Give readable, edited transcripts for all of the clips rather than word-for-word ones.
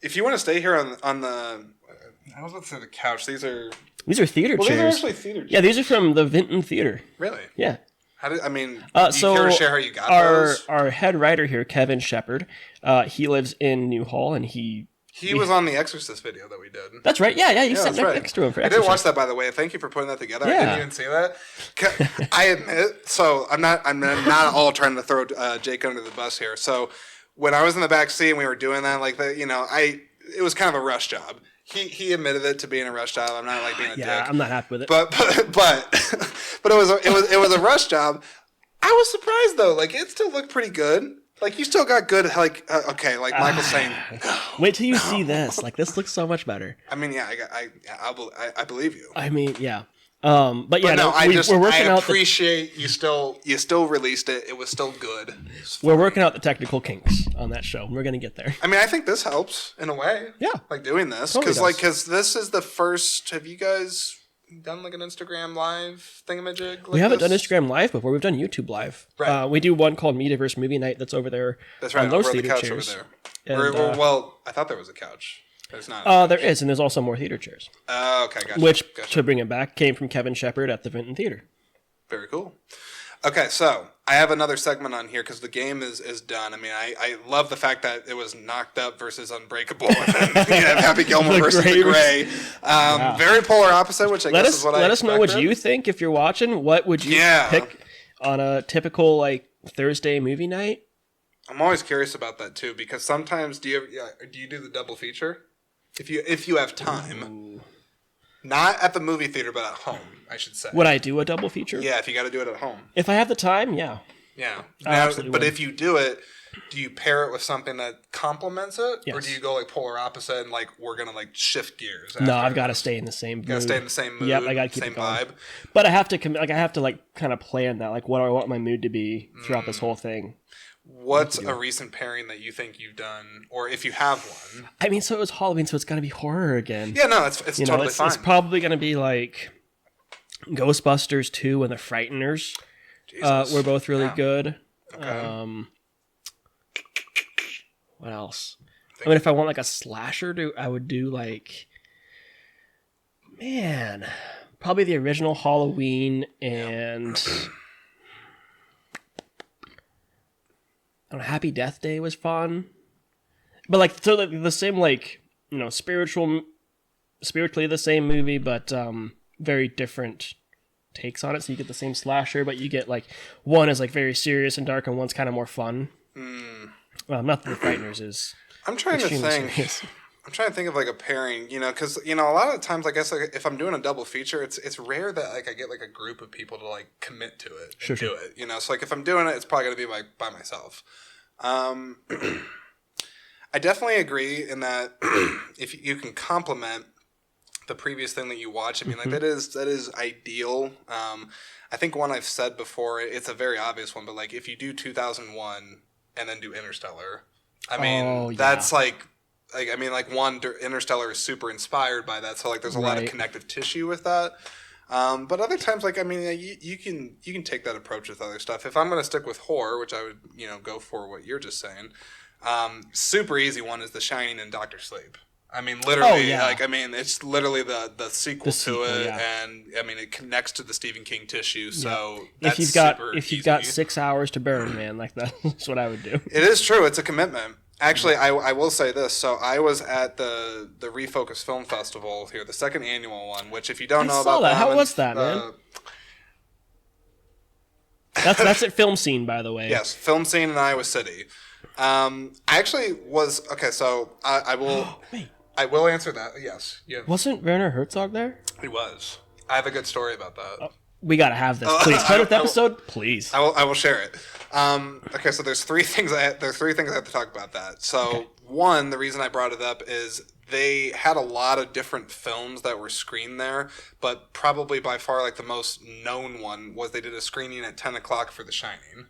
if you want to stay here on the, I was about to say the couch. These are theater chairs. These are actually theater chairs. Yeah, these are from the Vinton Theater. Really? Yeah. Do you care to share how you got those? Our head writer here, Kevin Shepard, he lives in Newhall, and he was on the Exorcist video that we did. That's right. Yeah, you sat next to him for Exorcist. I did watch that, by the way. Thank you for putting that together. Yeah. I didn't even see that. I admit, so I'm not at all trying to throw Jake under the bus here. So when I was in the back seat and we were doing that, it was kind of a rush job. He admitted it to being a rush job. I'm not being a dick. Yeah, I'm not happy with it. But it was a rush job. I was surprised though. It still looked pretty good. You still got good. Michael's saying. Wait till you see this. This looks so much better. I mean, yeah, I believe you. I mean, yeah. But yeah, we're working out. I appreciate you still released it. It was still good. We're working out the technical kinks on that show. We're gonna get there. I mean, I think this helps in a way. Yeah, doing this because this is the first. Have you guys done an Instagram live thingamajig? We haven't done Instagram live before. We've done YouTube live. Right. We do one called Metaverse Movie Night that's over there. That's right. On those over theater the couch chairs. over there. Well, I thought there was a couch. There's not. There is, and there's also more theater chairs. Okay, gotcha. Which, to bring it back, came from Kevin Shepard at the Vinton Theater. Very cool. Okay, so I have another segment on here because the game is done. I mean, I love the fact that it was Knocked Up versus Unbreakable, and then Happy Gilmore versus The Grey. Wow. Very polar opposite, which I guess is what I expected. Let us know what you think if you're watching. What would you pick on a typical Thursday movie night? I'm always curious about that too because sometimes do you do the double feature? If you have time. Ooh. Not at the movie theater, but at home, I should say. Would I do a double feature? Yeah, if you got to do it at home. If I have the time, yeah. Yeah. But if you do it, do you pair it with something that complements it? Yes. Or do you go polar opposite and we're going to shift gears? No, I've got to stay in the same mood. Got to stay in the same mood. Yep, I got to keep same it going. vibe. But I have to kind of plan that. What do I want my mood to be throughout this whole thing? What's a recent pairing that you think you've done, or if you have one? I mean, so it was Halloween, so it's got to be horror again. Yeah, no, it's totally fine. It's probably going to be Ghostbusters 2 and The Frighteners. Were both really good. Okay. What else? I mean, if I want a slasher, I would do probably the original Halloween and. Happy Death Day was fun, but the same spiritually the same movie, but very different takes on it. So you get the same slasher, but you get one is very serious and dark, and one's kind of more fun. Well, not that The Frighteners is. I'm trying to think. Serious. I'm trying to think of a pairing, because a lot of the times I guess if I'm doing a double feature, it's rare that I get a group of people to commit to it and do it. So if I'm doing it, it's probably gonna be by myself. I definitely agree in that if you can complement the previous thing that you watch, I mean that is ideal. I think one I've said before, it's a very obvious one, but if you do 2001 and then do Interstellar, I mean that's Interstellar is super inspired by that, so there's a lot of connective tissue with that. But other times, you can take that approach with other stuff. If I'm going to stick with horror, which I would, go for what you're just saying, super easy one is The Shining and Doctor Sleep. I mean, literally, it's literally the sequel to it, and I mean, it connects to the Stephen King tissue. So if you've got 6 hours to burn, man, that's what I would do. It is true. It's a commitment. Actually, I will say this. So I was at the Refocus Film Festival here, the second annual one, which if you don't know about that. How was that, man? That's at Film Scene, by the way. Yes, Film Scene in Iowa City. I actually was, okay, so I will I will answer that, yes. Wasn't Werner Herzog there? He was. I have a good story about that. Oh, we got to have this. Please, 100th episode, please. I will share it. Okay, so there's three things I have to talk about that. So one, the reason I brought it up is they had a lot of different films that were screened there, but probably by far the most known one was they did a screening at 10 o'clock for The Shining.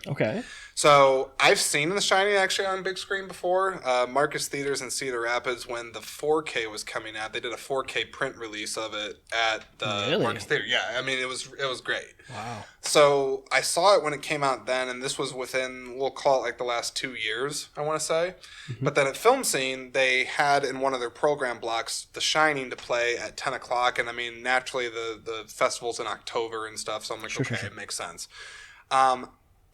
Okay. So I've seen The Shining actually on big screen before. Marcus Theaters in Cedar Rapids, when the 4K was coming out, they did a 4K print release of it at the Marcus Theater. Yeah, I mean it was great. Wow. So I saw it when it came out then, and this was within, we'll call it like the last 2 years, I want to say. Mm-hmm. But then at Film Scene, they had in one of their program blocks The Shining to play at 10 o'clock, and I mean naturally the festival's in October and stuff, so I'm like, sure. It makes sense.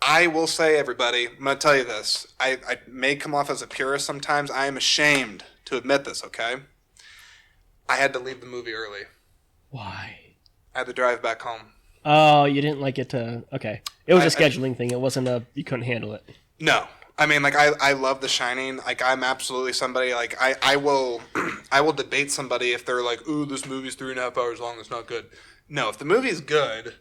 I will say, everybody, I'm going to tell you this. I may come off as a purist sometimes. I am ashamed to admit this, okay? I had to leave the movie early. Why? I had to drive back home. Oh, you didn't like it to... Okay. It was a scheduling thing. It wasn't you couldn't handle it. No. I mean, like, I love The Shining. Like, I'm absolutely somebody, like, I will debate somebody if they're like, ooh, this movie's 3.5 hours long, it's not good. No, if the movie's good...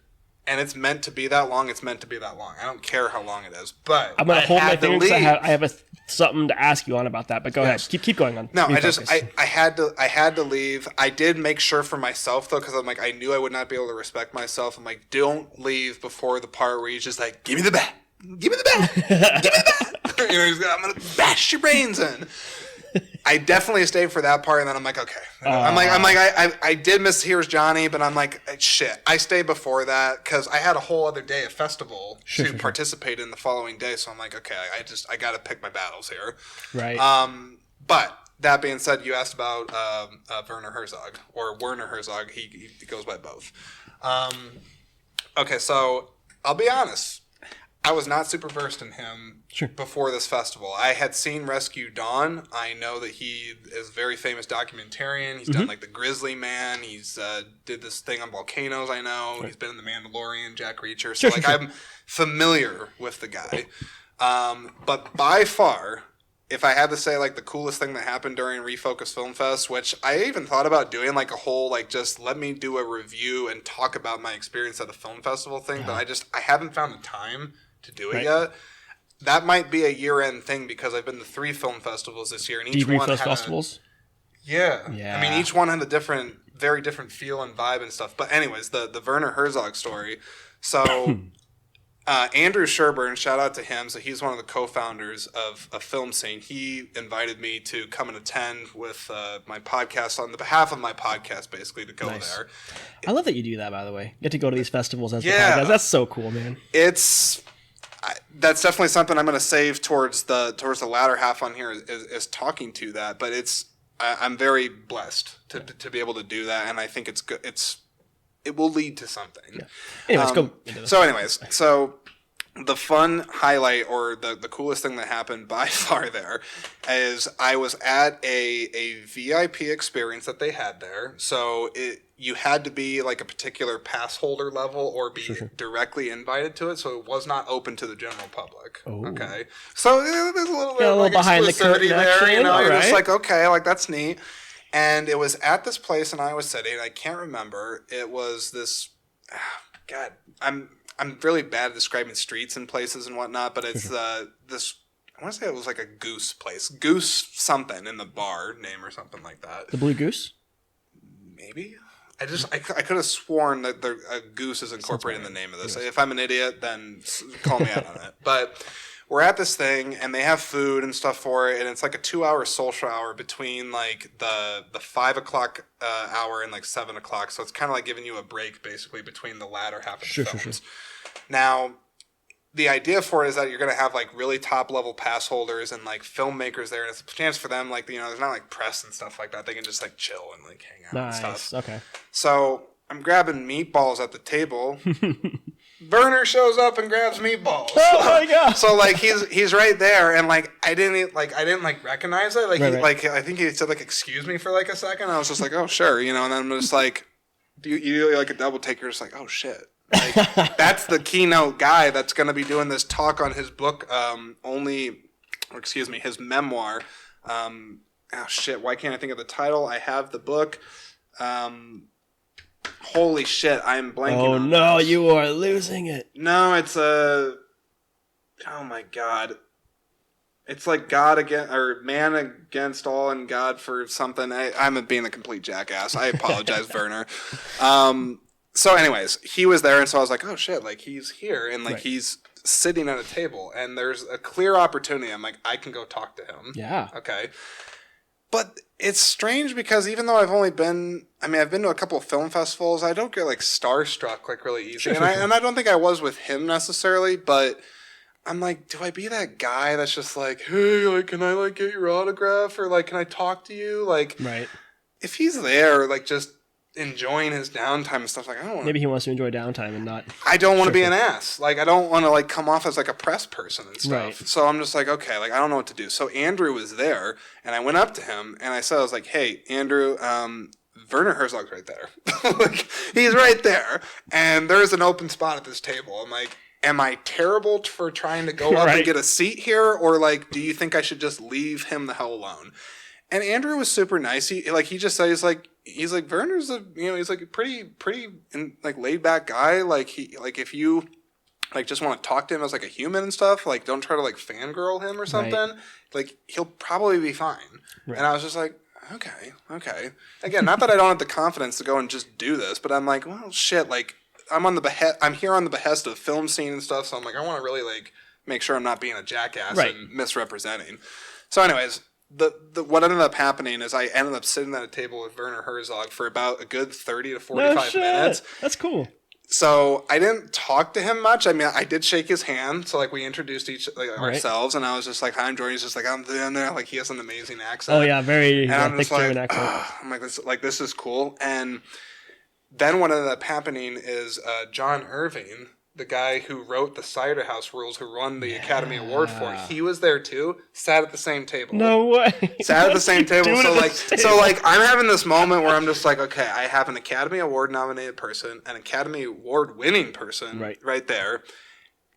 and it's meant to be that long, it's meant to be that long. I don't care how long it is. But I'm going to hold my finger because I have something to ask you on about that. But go ahead. Keep going on. No, I had to leave. I did make sure for myself, though, because I'm like, I knew I would not be able to respect myself. I'm like, don't leave before the part where he's just like, give me the bat. Give me the bat. Give me the bat. You know, he's like, I'm going to bash your brains in. I definitely stayed for that part, and then I'm like, okay. I did miss Here's Johnny, but I'm like, shit. I stayed before that because I had a whole other day of festival to participate in the following day. So I'm like, okay, I got to pick my battles here. Right. But that being said, you asked about Werner Herzog or Werner Herzog. He goes by both. Okay, so I'll be honest. I was not super versed in him before this festival. I had seen Rescue Dawn. I know that he is a very famous documentarian. He's done like The Grizzly Man. He's did this thing on volcanoes, I know. He's been in The Mandalorian, Jack Reacher. So I'm familiar with the guy. But by far, if I had to say like the coolest thing that happened during Refocus Film Fest, which I even thought about doing like a whole like just let me do a review and talk about my experience at a film festival thing, but I haven't found the time to do it yet. That might be a year-end thing because I've been to 3 film festivals this year, and each one had festivals. Yeah. I mean, each one had a very different feel and vibe and stuff. But anyways, the Werner Herzog story. So Andrew Sherburne, shout out to him. So he's one of the co-founders of Film Scene. He invited me to come and attend with my podcast on the behalf of my podcast, basically to go there. I love that you do that, by the way. Get to go to these festivals as the podcast. That's so cool, man. That's definitely something I'm going to save towards the latter half on here is talking to that. But I'm very blessed to be able to do that, and I think it's good. It will lead to something. Yeah. Anyways, go. So the fun highlight or the coolest thing that happened by far there is I was at a VIP experience that they had there. So you had to be like a particular pass holder level or be directly invited to it. So it was not open to the general public. Oh. Okay. So there's a little bit of like behind the curtain there. You know, you're just like, okay, like that's neat. And it was at this place in Iowa City, and I can't remember. It was this. God, I'm really bad at describing streets and places and whatnot, but it's this. I want to say it was like a Goose place, Goose something in the bar name or something like that. The Blue Goose. Maybe. I could have sworn that a goose is incorporated in the name of this. Yes. If I'm an idiot, then call me out on it. But we're at this thing, and they have food and stuff for it, and it's like a 2-hour social hour between like the 5 o'clock hour and like 7 o'clock. So it's kind of like giving you a break basically between the latter half of the films. Now, the idea for it is that you're going to have like really top level pass holders and like filmmakers there, and it's a chance for them, like, you know, there's not like press and stuff like that. They can just like chill and like hang out and stuff. Okay. So I'm grabbing meatballs at the table. Werner shows up and grabs meatballs. Oh my god! So like he's right there, and like I didn't recognize it. Like like I think he said like excuse me for like a second. I was just like, oh sure, you know, and then I'm just like, you like a double take. You're just like, oh shit. Like, that's the keynote guy that's going to be doing this talk on his book, his memoir. Oh shit! Why can't I think of the title? I have the book. Holy shit! I'm blanking. Oh no! This. You are losing it. No, it's a. Oh my god! It's like God against or man against all and God for something. I'm being a complete jackass. I apologize, Werner. So anyways, he was there, and so I was like, oh shit, like he's here, and like he's sitting at a table, and there's a clear opportunity. I'm like, I can go talk to him. Yeah. Okay. But it's strange because even though I've been to a couple of film festivals, I don't get like starstruck like really easy. And I don't think I was with him necessarily, but I'm like, do I be that guy that's just like, hey, like, can I like get your autograph, or like, can I talk to you? Like, right. If he's there, like, just enjoying his downtime and stuff, like, I don't want. Maybe he wants to enjoy downtime and not. I don't want to be an ass. Like, I don't want to like come off as like a press person and stuff. Right. So I'm just like, okay, like I don't know what to do. So Andrew was there, and I went up to him and I said, I was like, hey, Andrew, Werner Herzog's right there. Like, he's right there, and there's an open spot at this table. I'm like, am I terrible for trying to go up right. and get a seat here, or like, do you think I should just leave him the hell alone? And Andrew was super nice. He just said, he's like Werner's he's like a pretty like laid back guy. Like if you like just want to talk to him as like a human and stuff, like don't try to like fangirl him or something. Right. Like he'll probably be fine. Right. And I was just like, okay. Again, not that I don't have the confidence to go and just do this, but I'm like, well, shit. Like I'm here on the behest of film scene and stuff. So I'm like, I want to really like make sure I'm not being a jackass right. and misrepresenting. So anyways. What ended up happening is I ended up sitting at a table with Werner Herzog for about a good 30 to 45 minutes. That's cool. So I didn't talk to him much. I mean, I did shake his hand. So like we introduced ourselves, and I was just like, "Hi, I'm Jordan." He's just like, "I'm there." Like he has an amazing accent. Oh yeah, very thick German accent. I'm like, this is cool. And then what ended up happening is John Irving, the guy who wrote the Cider House Rules, who won the Academy Award for it, he was there too. Sat at the same table. No way. Sat at the same table. So I'm having this moment where I'm just like, okay, I have an Academy Award nominated person, an Academy Award winning person, right there,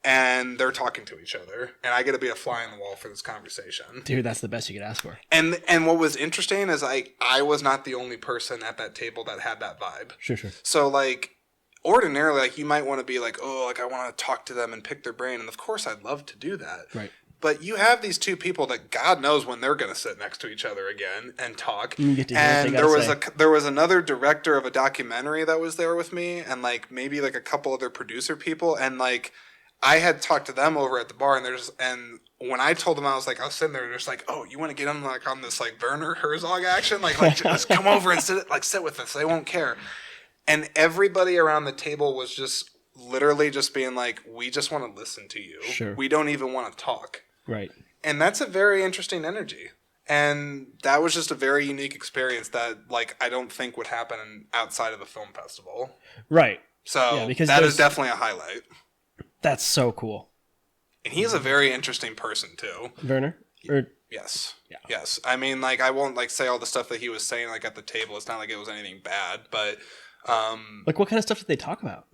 and they're talking to each other, and I get to be a fly on the wall for this conversation. Dude, that's the best you could ask for. And what was interesting is I was not the only person at that table that had that vibe. Sure. So like. Ordinarily, like you might want to be like, oh, like I want to talk to them and pick their brain, and of course I'd love to do that. Right. But you have these two people that God knows when they're going to sit next to each other again and talk. And there was another director of a documentary that was there with me, and like maybe like a couple other producer people, and like I had talked to them over at the bar, and when I told them, I was sitting there, just like, oh, you want to get on like on this like Werner Herzog action, like just come over and sit with us. They won't care. And everybody around the table was just literally just being like, we just want to listen to you. Sure. We don't even want to talk. Right. And that's a very interesting energy. And that was just a very unique experience that like I don't think would happen outside of a film festival. Right. So yeah, because that is definitely a highlight. That's so cool. And he's a very interesting person too. Werner? Yes. Yeah. Yes. I mean, like I won't like say all the stuff that he was saying like at the table. It's not like it was anything bad, but like what kind of stuff did they talk about?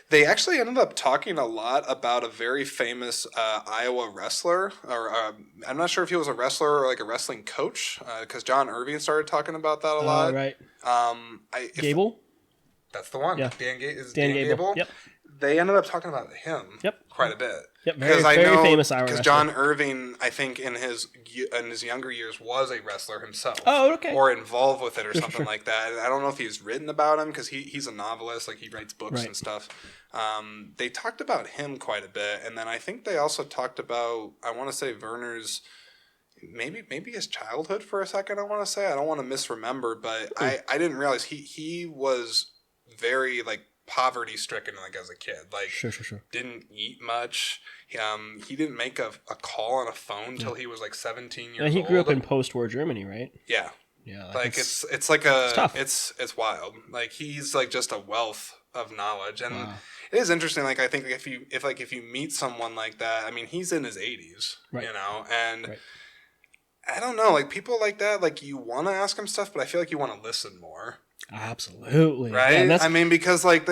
They actually ended up talking a lot about a very famous Iowa wrestler, or I'm not sure if he was a wrestler or like a wrestling coach, because John Irving started talking about that a lot. Right. Gable? That's the one. Yeah. Dan Gable. Yep. They ended up talking about him quite a bit. Yep, very famous Iowa wrestler. Because John Irving, I think in his younger years, was a wrestler himself. Oh, okay. Or involved with it or something like that. I don't know if he's written about him, because he's a novelist, like he writes books and stuff. They talked about him quite a bit, and then I think they also talked about, I want to say Werner's, maybe his childhood for a second, I want to say. I don't want to misremember, but I didn't realize he was very, like, poverty stricken like as a kid, like sure. Didn't eat much. He didn't make a call on a phone till he was like 17 years old. He grew up in post-war Germany, right? Yeah. Like it's like it's wild. Like he's like just a wealth of knowledge, and it is interesting. Like I think if you meet someone like that, I mean he's in his 80s, you know, and I don't know, like people like that, like you want to ask them stuff, but I feel like you want to listen more. Absolutely. Right? Yeah, I mean, because like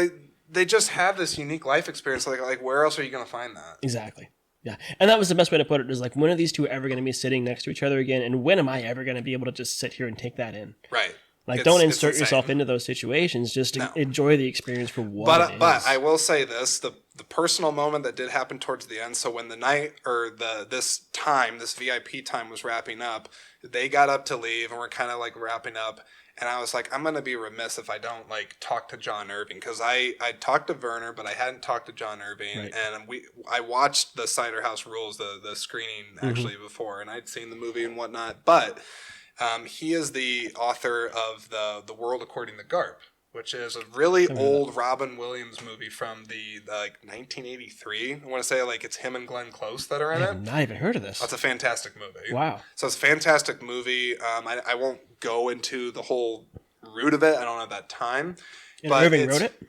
they just have this unique life experience. Like where else are you going to find that? Exactly. Yeah. And that was the best way to put it, is like, when are these two ever going to be sitting next to each other again? And when am I ever going to be able to just sit here and take that in? Right. Like, don't insert yourself into those situations. Just enjoy the experience for what it is. But I will say this: the personal moment that did happen towards the end. So when the night or this VIP time was wrapping up, they got up to leave, and we're kind of like wrapping up. And I was like, I'm gonna be remiss if I don't like talk to John Irving, because I talked to Werner, but I hadn't talked to John Irving, and I watched the Cider House Rules, the screening actually before, and I'd seen the movie and whatnot, but. He is the author of the World According to Garp, which is a really old Robin Williams movie from the 1983. I want to say like it's him and Glenn Close that are in it. I've not even heard of this. That's a fantastic movie. Wow. So it's a fantastic movie. I won't go into the whole root of it. I don't have that time. And but Irving wrote it?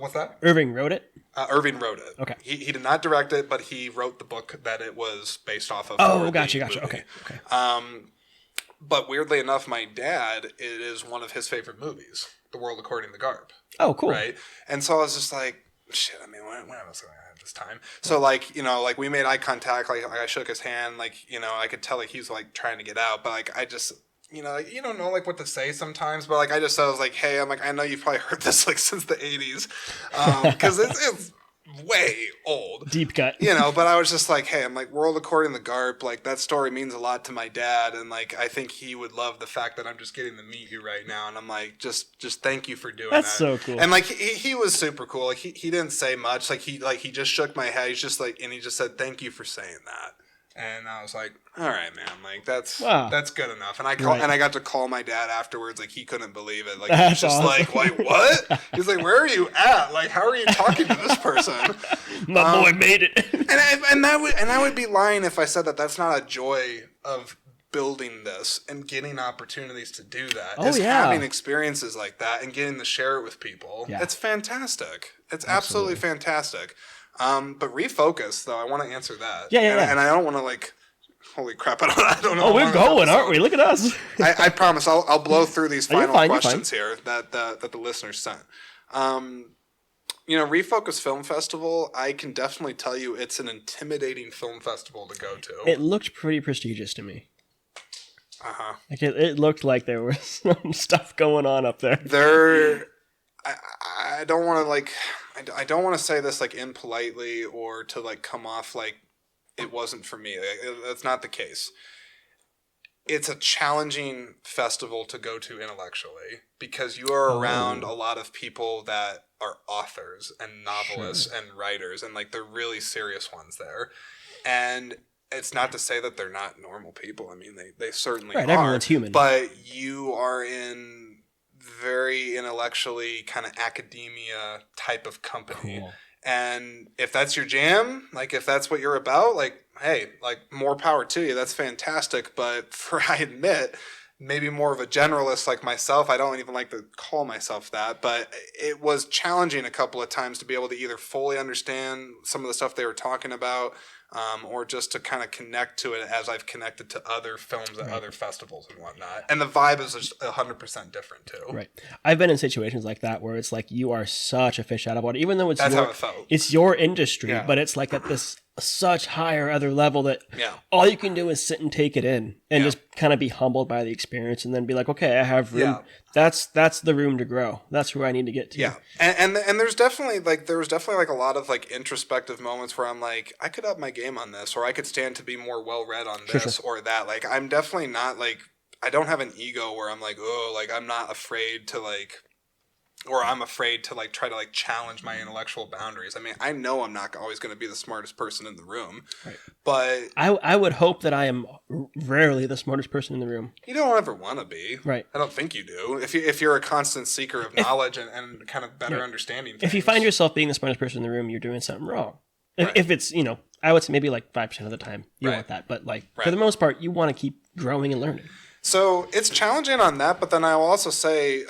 What's that? Irving wrote it? Irving wrote it. Okay. He did not direct it, but he wrote the book that it was based off of. Oh, gotcha. Okay. But weirdly enough, my dad, it is one of his favorite movies, The World According to Garp. Oh, cool. Right? And so I was just like, shit, I mean, when else am I going to have this time? So, like, you know, like, we made eye contact, like I shook his hand, like, you know, I could tell, like, he was, like, trying to get out, but, like, I just, you know, like, you don't know, like, what to say sometimes, but, like, I was like, hey, I'm like, I know you've probably heard this, like, since the 80s, because it's way old. Deep cut. You know, but I was just like, hey, I'm like, World According to Garp, like, that story means a lot to my dad, and, like, I think he would love the fact that I'm just getting to meet you right now, and I'm like, just thank you for doing that. That's so cool. And, like, he was super cool. Like, he didn't say much. Like, he just shook my head. He's just like, and he just said, thank you for saying that. And I was like, all right, man, like, that's good enough. And I got to call my dad afterwards. Like, he couldn't believe it. Like, he was just awesome. like, what? He's like, where are you at? Like, how are you talking to this person? My boy made it. and I would be lying if I said that that's not a joy of building this and getting opportunities to do that. Having experiences like that and getting to share it with people. Yeah. It's fantastic. It's absolutely fantastic. But refocus, though, I want to answer that. Yeah. And I don't want to, like, holy crap, I don't know. Oh, we're going, aren't we? Look at us. I promise I'll blow through these final questions here that the listeners sent. You know, Refocus Film Festival, I can definitely tell you it's an intimidating film festival to go to. It looked pretty prestigious to me. Uh-huh. Like it looked like there was some stuff going on up there. I don't want to, like, I don't want to say this, like, impolitely or to, like, come off like it wasn't for me. That's not the case. It's a challenging festival to go to intellectually because you are around a lot of people that are authors and novelists and writers, and, like, they're really serious ones there. And it's not to say that they're not normal people. I mean, they certainly are. Everyone's human. But you are in very intellectually kind of academia type of company. Cool. And if that's your jam, like, if that's what you're about, like, hey, like, more power to you. That's fantastic. But I admit, maybe more of a generalist like myself, I don't even like to call myself that, but it was challenging a couple of times to be able to either fully understand some of the stuff they were talking about, or just to kind of connect to it as I've connected to other films at other festivals and whatnot. And the vibe is just 100% different too. Right. I've been in situations like that where it's like you are such a fish out of water, even though that's how it felt. It's your industry, but it's like at this such higher other level that all you can do is sit and take it in and just kind of be humbled by the experience and then be like, okay, I have room. That's the room to grow. That's where I need to get to. Yeah. And there's definitely like a lot of like introspective moments where I'm like, I could up my game on this, or I could stand to be more well read on this or that. Like, I'm definitely not like, I don't have an ego where I'm like, oh, like, I'm not afraid to like, or I'm afraid to like try to like challenge my intellectual boundaries. I mean, I know I'm not always going to be the smartest person in the room, but I would hope that I am rarely the smartest person in the room. You don't ever want to be, right? I don't think you do. If you're a constant seeker of knowledge and kind of better understanding things. If you find yourself being the smartest person in the room, you're doing something wrong. If it's, you know, I would say maybe like 5% of the time you want that, but like for the most part, you want to keep growing and learning. So it's challenging on that, but then I will also say,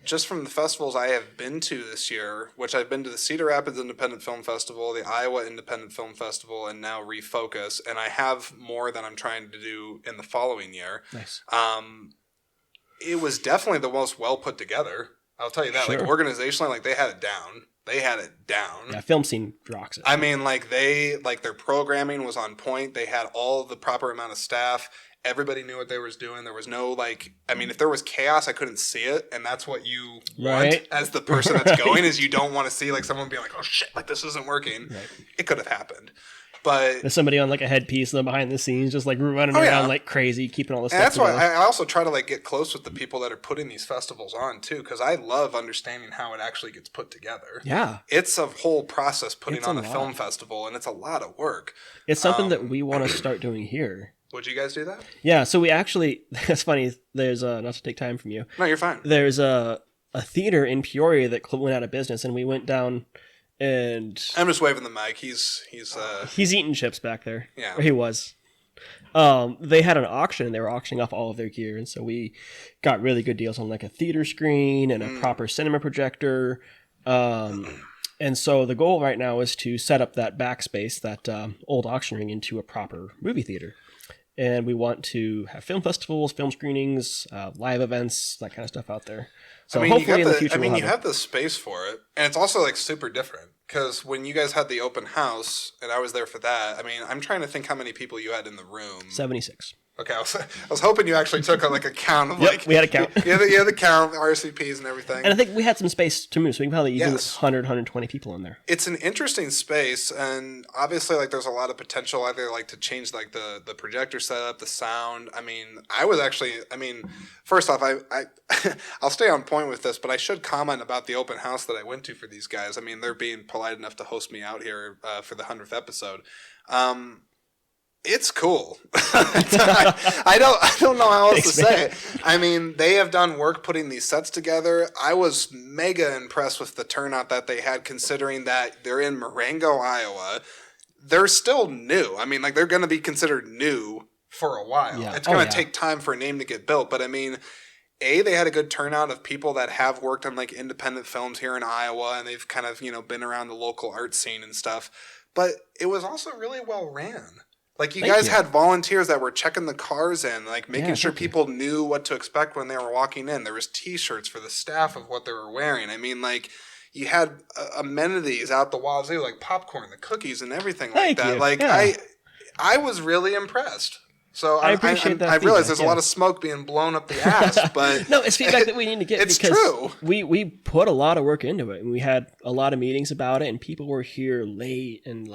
just from the festivals I have been to this year, which I've been to the Cedar Rapids Independent Film Festival, the Iowa Independent Film Festival, and now Refocus, and I have more that I'm trying to do in the following year. Nice. It was definitely the most well put together. I'll tell you that. Like, organizationally, like, they had it down. They had it down. Yeah, film scene rocks it. I mean, their programming was on point. They had all the proper amount of staff. Everybody knew what they was doing. There was no if there was chaos, I couldn't see it, and that's what you want as the person that's going. Is you don't want to see someone being like, "Oh shit, this isn't working." Right. It could have happened, but there's somebody on a headpiece and then behind the scenes just running around like crazy, keeping all this stuff. That's why I also try to get close with the people that are putting these festivals on too, because I love understanding how it actually gets put together. Yeah, it's a whole process putting on a film festival, and it's a lot of work. It's something that we want to start doing here. Would you guys do that? Yeah, so we actually, that's funny, there's, not to take time from you. No, you're fine. There's a theater in Peoria that went out of business, and we went down and... I'm just waving the mic. He's eating chips back there. Yeah. Or he was. They had an auction, and they were auctioning off all of their gear, and so we got really good deals on a theater screen and a proper cinema projector. And so the goal right now is to set up that backspace, that old auction ring, into a proper movie theater. And we want to have film festivals, film screenings, live events, that kind of stuff out there. So hopefully in the future you have the space for it. And it's also super different. Because when you guys had the open house, and I was there for that, I'm trying to think how many people you had in the room. 76. Okay, I was hoping you actually took a count of we had a count. You had the count, RCPs and everything. And I think we had some space to move, so we can probably even 100, 120 people in there. It's an interesting space, and obviously there's a lot of potential either to change the projector setup, the sound. I was actually first off, I'll stay on point with this, but I should comment about the open house that I went to for these guys. They're being polite enough to host me out here for the 100th episode. It's cool. I don't know how else to say it. They have done work putting these sets together. I was mega impressed with the turnout that they had, considering that they're in Marengo, Iowa. They're still new. They're going to be considered new for a while. Yeah. It's going to take time for a name to get built. But they had a good turnout of people that have worked on independent films here in Iowa, and they've kind of, been around the local art scene and stuff. But it was also really well ran. You guys had volunteers that were checking the cars in, making sure people knew what to expect when they were walking in. There was T-shirts for the staff of what they were wearing. You had amenities out the wazoo, popcorn, the cookies, and everything like that. I was really impressed. So I appreciate that. I realize there's a lot of smoke being blown up the ass, but no, it's feedback that we need to get. It's true. We put a lot of work into it, and we had a lot of meetings about it, and people were here late and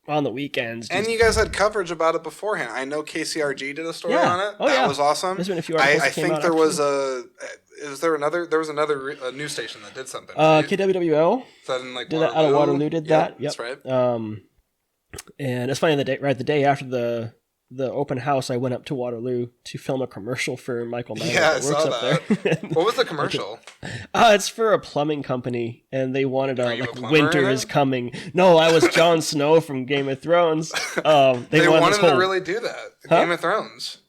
on the weekends. And you guys had coverage about it beforehand. I know KCRG did a story on it. That was awesome. There's been a few articles I think there was there was another news station that did something. KWWL. So in did that out of Waterloo did that. Yep. That's right. And it's funny, the day after the open house, I went up to Waterloo to film a commercial for Michael Nyland. Yeah, I saw that. What was the commercial? It's for a plumbing company, and they wanted winter is coming. No, I was Jon Snow from Game of Thrones. They wanted to really do that. Game of Thrones.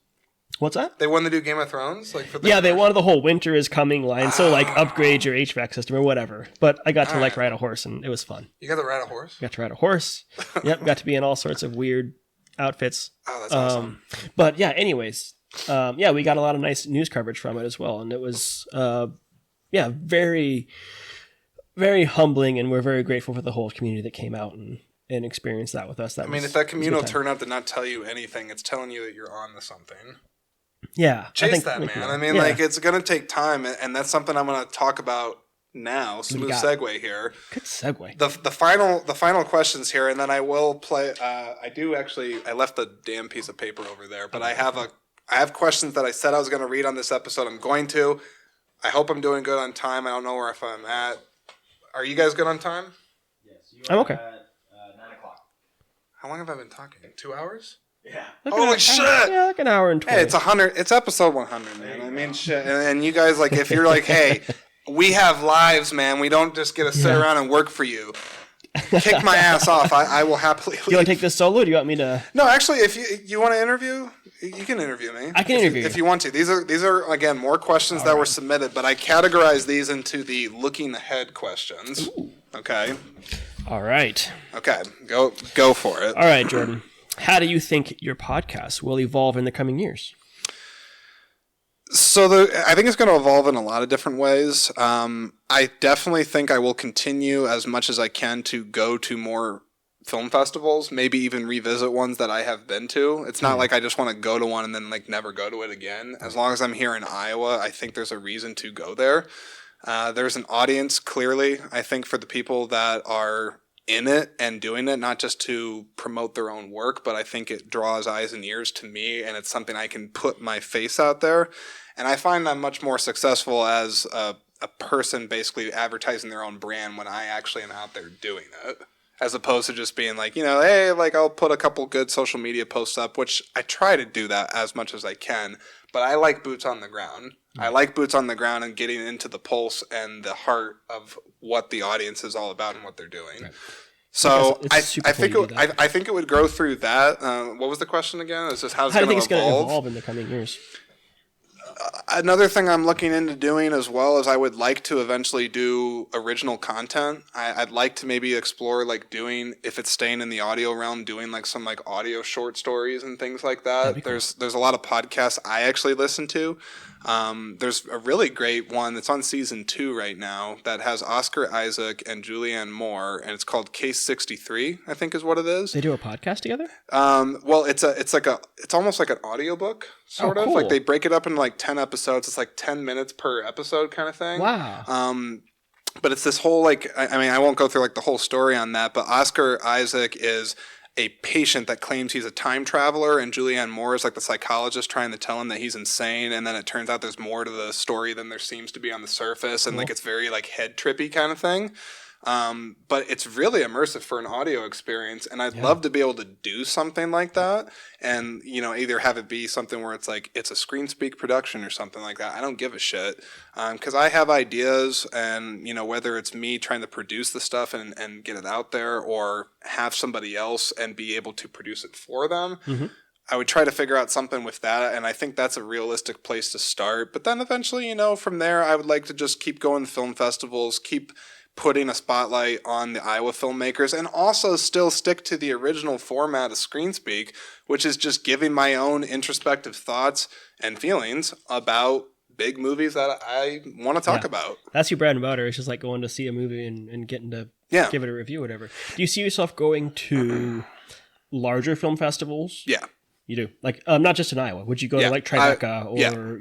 What's that? They wanted to do Game of Thrones? They wanted the whole winter is coming line, so upgrade your HVAC system or whatever. But I got to ride a horse, and it was fun. You got to ride a horse? Got to ride a horse. Yep, got to be in all sorts of weird outfits. Oh, that's awesome. But yeah, anyways, we got a lot of nice news coverage from it as well, and it was very, very humbling, and we're very grateful for the whole community that came out and experienced that with us. If that communal turnout did not tell you anything, it's telling you that you're on to something. Yeah, chase that, man. It's going to take time, and that's something I'm going to talk about now. Smooth segue here. Good segue. The final questions here, and then I will play. I left the damn piece of paper over there, but I have questions that I said I was going to read on this episode. I'm going to. I hope I'm doing good on time. I don't know if I'm at. Are you guys good on time? Yes, I'm okay. At 9 o'clock. How long have I been talking? 2 hours? Yeah. Holy shit! Yeah, an hour and 20. Hey, it's 100. It's episode 100, man. Shit. And you guys, if you're hey, we have lives, man. We don't just get to sit around and work for you. Kick my ass off. I will happily leave. You want to take this solo? Or do you want me to? No, actually, if you want to interview, you can interview me. I can interview you if you want to. These are again more questions that were submitted, but I categorized these into the looking ahead questions. Ooh. Okay. All right. Okay. Go for it. All right, Jordan. How do you think your podcast will evolve in the coming years? So I think it's going to evolve in a lot of different ways. I definitely think I will continue as much as I can to go to more film festivals, maybe even revisit ones that I have been to. It's not like I just want to go to one and then like never go to it again. As long as I'm here in Iowa, I think there's a reason to go there. There's an audience, clearly, I think, for the people that are in it and doing it, not just to promote their own work, but I think it draws eyes and ears to me, and it's something I can put my face out there. And I find I'm much more successful as a person basically advertising their own brand when I actually am out there doing it, as opposed to just being like, hey, like I'll put a couple good social media posts up, which I try to do that as much as I can, but I like boots on the ground. I like boots on the ground and getting into the pulse and the heart of what the audience is all about and what they're doing. Right. So I think it would grow through that. What was the question again? It's just how do you think it's going to evolve in the coming years? Another thing I'm looking into doing as well is I would like to eventually do original content. I'd like to maybe explore like doing, if it's staying in the audio realm, doing like some like audio short stories and things like that. Cool. There's a lot of podcasts I actually listen to. There's a really great one that's on season 2 right now that has Oscar Isaac and Julianne Moore, and it's called Case 63, I think is what it is. They do a podcast together? Well, it's almost like an audiobook, sort of. Like they break it up into like 10 episodes. It's like 10 minutes per episode kind of thing. Wow. But it's this whole like, I mean, I won't go through like the whole story on that, but Oscar Isaac is a patient that claims he's a time traveler, and Julianne Moore is like the psychologist trying to tell him that he's insane, and then it turns out there's more to the story than there seems to be on the surface, and like it's very like head trippy kind of thing. But it's really immersive for an audio experience, and I'd love to be able to do something like that, and either have it be something where it's like it's a screen speak production or something like that. I don't give a shit, because I have ideas, and whether it's me trying to produce the stuff and get it out there, or have somebody else and be able to produce it for them. Mm-hmm. I would try to figure out something with that, and I think that's a realistic place to start. But then eventually, from there, I would like to just keep going to film festivals, keep putting a spotlight on the Iowa filmmakers, and also still stick to the original format of ScreenSpeak, which is just giving my own introspective thoughts and feelings about big movies that I want to talk about. That's your bread and butter. It's just like going to see a movie and getting to give it a review or whatever. Do you see yourself going to larger film festivals? Yeah. You do? Like, not just in Iowa. Would you go to like Tribeca or,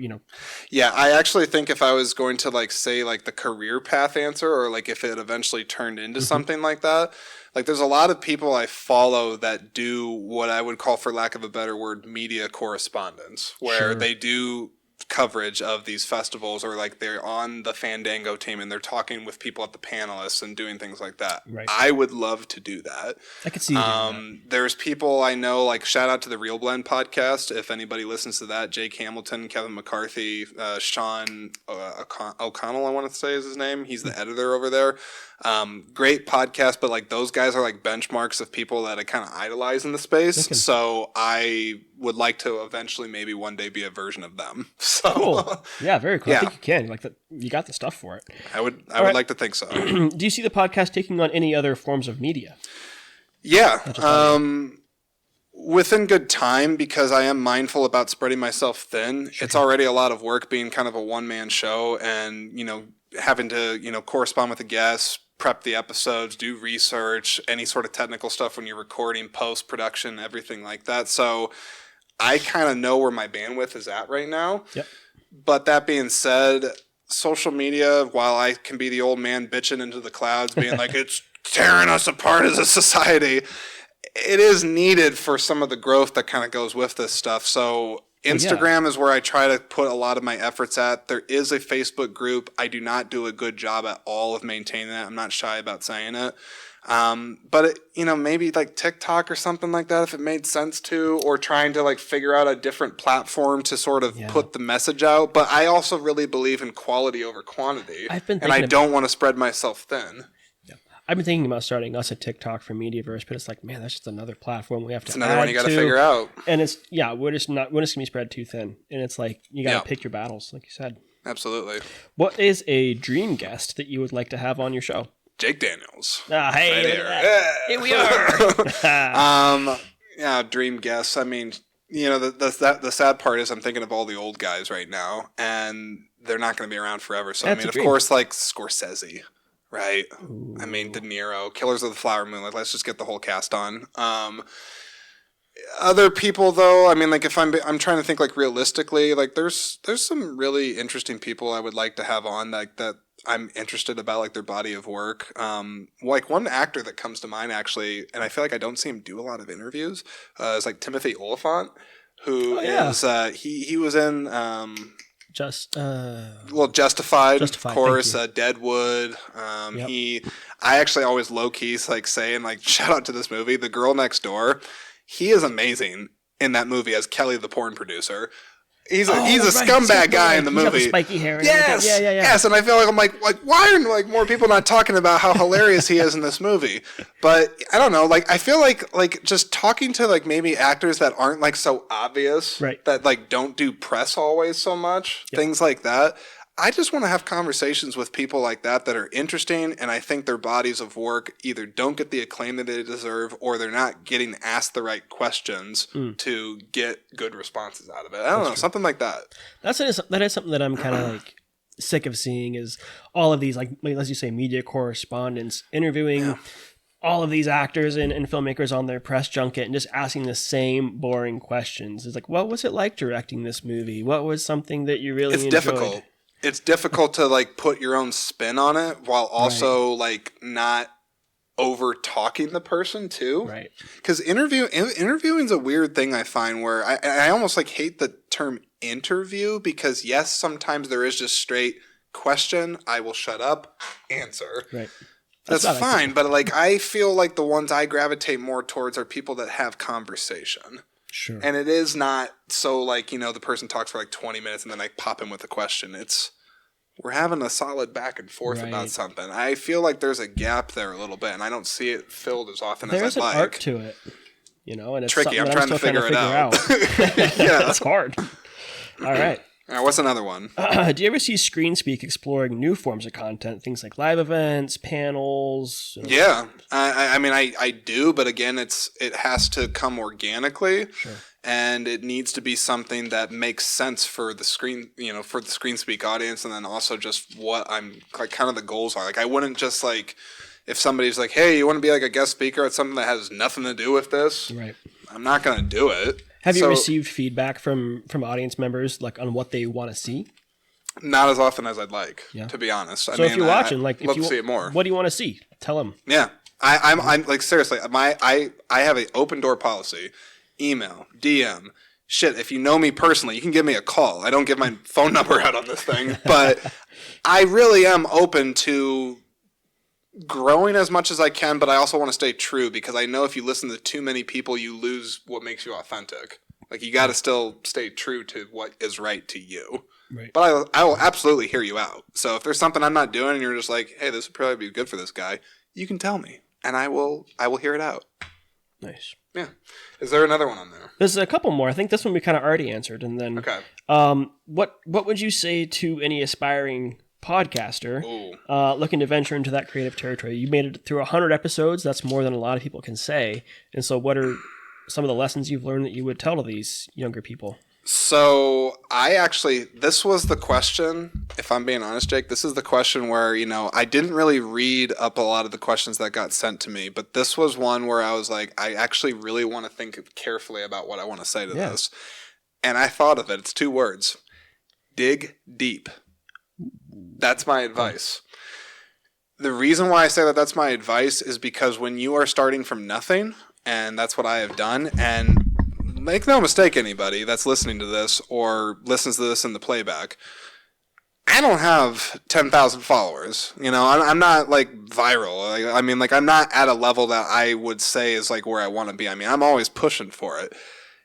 Yeah, I actually think if I was going to like say like the career path answer, or like if it eventually turned into something like that, like there's a lot of people I follow that do what I would call, for lack of a better word, media correspondence, where they do coverage of these festivals, or like they're on the Fandango team and they're talking with people at the panelists and doing things like that. Right. I would love to do that. I could see you doing that. There's people I know, like shout out to the Real Blend podcast. If anybody listens to that, Jake Hamilton, Kevin McCarthy, Sean O'Connell, I want to say is his name. He's the editor over there. Great podcast, but like those guys are like benchmarks of people that I kind of idolize in the space. So I would like to eventually maybe one day be a version of them. So cool. Yeah, very cool. I think you can. Like you got the stuff for it. I would like to think so. Do you see the podcast taking on any other forms of media? Yeah. Within good time, because I am mindful about spreading myself thin. Sure. It's already a lot of work being kind of a one-man show, and having to correspond with the guests, prep the episodes, do research, any sort of technical stuff when you're recording, post-production, everything like that. So I kind of know where my bandwidth is at right now. Yep. But that being said, social media, while I can be the old man bitching into the clouds, being like, it's tearing us apart as a society, it is needed for some of the growth that kind of goes with this stuff. So Instagram is where I try to put a lot of my efforts at. There is a Facebook group. I do not do a good job at all of maintaining that. I'm not shy about saying it. But maybe like TikTok or something like that, if it made sense to, or trying to like figure out a different platform to sort of put the message out. But I also really believe in quality over quantity, and I don't want to spread myself thin. I've been thinking about starting us a TikTok for Mediaverse, but it's like, man, that's just another platform we have to. It's another one you got to figure out. And it's we're just gonna be spread too thin, and it's like you got to pick your battles, like you said. Absolutely. What is a dream guest that you would like to have on your show? Jake Daniels. Hey, here we are. Dream guest. I mean, you know, the sad part is I'm thinking of all the old guys right now, and they're not going to be around forever. So, That's I mean, of course, like Scorsese, right? Ooh. I mean, De Niro, Killers of the Flower Moon. Like, let's just get the whole cast on. Other people, though, I mean, like, if I'm trying to think, like, realistically, like, there's some really interesting people I would like to have on, like, that I'm interested about, like, their body of work. Like, one actor that comes to mind, actually, and I feel like I don't see him do a lot of interviews, is, like, Timothy Olyphant, who is, he was in... Justified, of course, Deadwood. Yep. I actually always low-key, like, saying, like, shout out to this movie, The Girl Next Door. He is amazing in that movie as Kelly, the porn producer. He's a scumbag guy in the movie. Got the spiky hair. Yes, yes. And I feel like I'm like why are like more people not talking about how hilarious he is in this movie? But I don't know. Like I feel like just talking to like maybe actors that aren't like so obvious, right? That like don't do press always so much, things like that. I just want to have conversations with people like that are interesting, and I think their bodies of work either don't get the acclaim that they deserve, or they're not getting asked the right questions to get good responses out of it. I don't know, something like that. That is something that I'm kind of like sick of seeing is all of these, like as you say, media correspondents interviewing all of these actors and filmmakers on their press junket and just asking the same boring questions. It's like, what was it like directing this movie? What was something that you really enjoyed? Difficult. It's difficult to like put your own spin on it while also like not over talking the person too. Right. Because interviewing is a weird thing I find where I almost like hate the term interview because yes, sometimes there is just straight question. I will shut up, answer. Right. That's fine. But like, I feel like the ones I gravitate more towards are people that have conversation. Sure. And it is not so like, you know, the person talks for like 20 minutes and then I pop in with a question. We're having a solid back and forth about something. I feel like there's a gap there a little bit and I don't see it filled as often as I'd like. There's an art to it, you know, and it's tricky. I'm trying to figure it out. Yeah. It's hard. All right. All right, what's another one? Do you ever see ScreenSpeak exploring new forms of content, things like live events, panels? Yeah, I mean, I do, but again, it has to come organically, and it needs to be something that makes sense for the ScreenSpeak audience, and then also just what I'm like, kind of the goals are. Like, I wouldn't just like if somebody's like, "Hey, you want to be like a guest speaker at something that has nothing to do with this?" Right. I'm not going to do it. Have you received feedback from audience members like on what they want to see? Not as often as I'd like, to be honest. So if you're watching, like, love to see it more. What do you want to see? Tell them. Yeah, I'm like seriously. I have an open door policy. Email, DM, shit. If you know me personally, you can give me a call. I don't give my phone number out on this thing, but I really am open to growing as much as I can, but I also want to stay true because I know if you listen to too many people, you lose what makes you authentic. Like you got to still stay true to what is right to you. Right. But I will absolutely hear you out. So if there's something I'm not doing and you're just like, hey, this would probably be good for this guy, you can tell me and I will hear it out. Nice. Yeah. Is there another one on there? There's a couple more. I think this one we kind of already answered. And then, what would you say to any aspiring podcaster looking to venture into that creative territory? You made it through 100 episodes. That's more than a lot of people can say. And so what are some of the lessons you've learned that you would tell to these younger people? So this was the question, if I'm being honest, Jake, this is the question where, you know, I didn't really read up a lot of the questions that got sent to me, but this was one where I was like, I actually really want to think carefully about what I want to say to this. And I thought of it. It's 2 words. Dig deep. That's my advice. The reason why I say that that's my advice is because when you are starting from nothing, and that's what I have done, and make no mistake, anybody that's listening to this or listens to this in the playback, I don't have 10,000 followers. You know, I'm not like viral. I mean, like I'm not at a level that I would say is like where I want to be. I mean, I'm always pushing for it.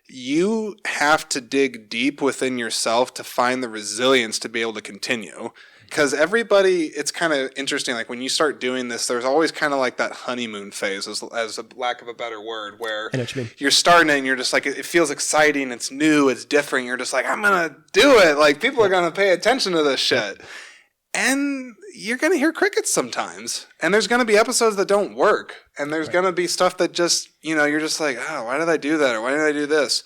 You have to dig deep within yourself to find the resilience to be able to continue. Because everybody, it's kind of interesting, like when you start doing this, there's always kind of like that honeymoon phase, as a lack of a better word, where you're starting it and you're just like, it feels exciting, it's new, it's different, you're just like, I'm going to do it, like people are going to pay attention to this shit. And you're going to hear crickets sometimes, and there's going to be episodes that don't work, and there's going to be stuff that just, you know, you're just like, oh, why did I do that, or why did I do this?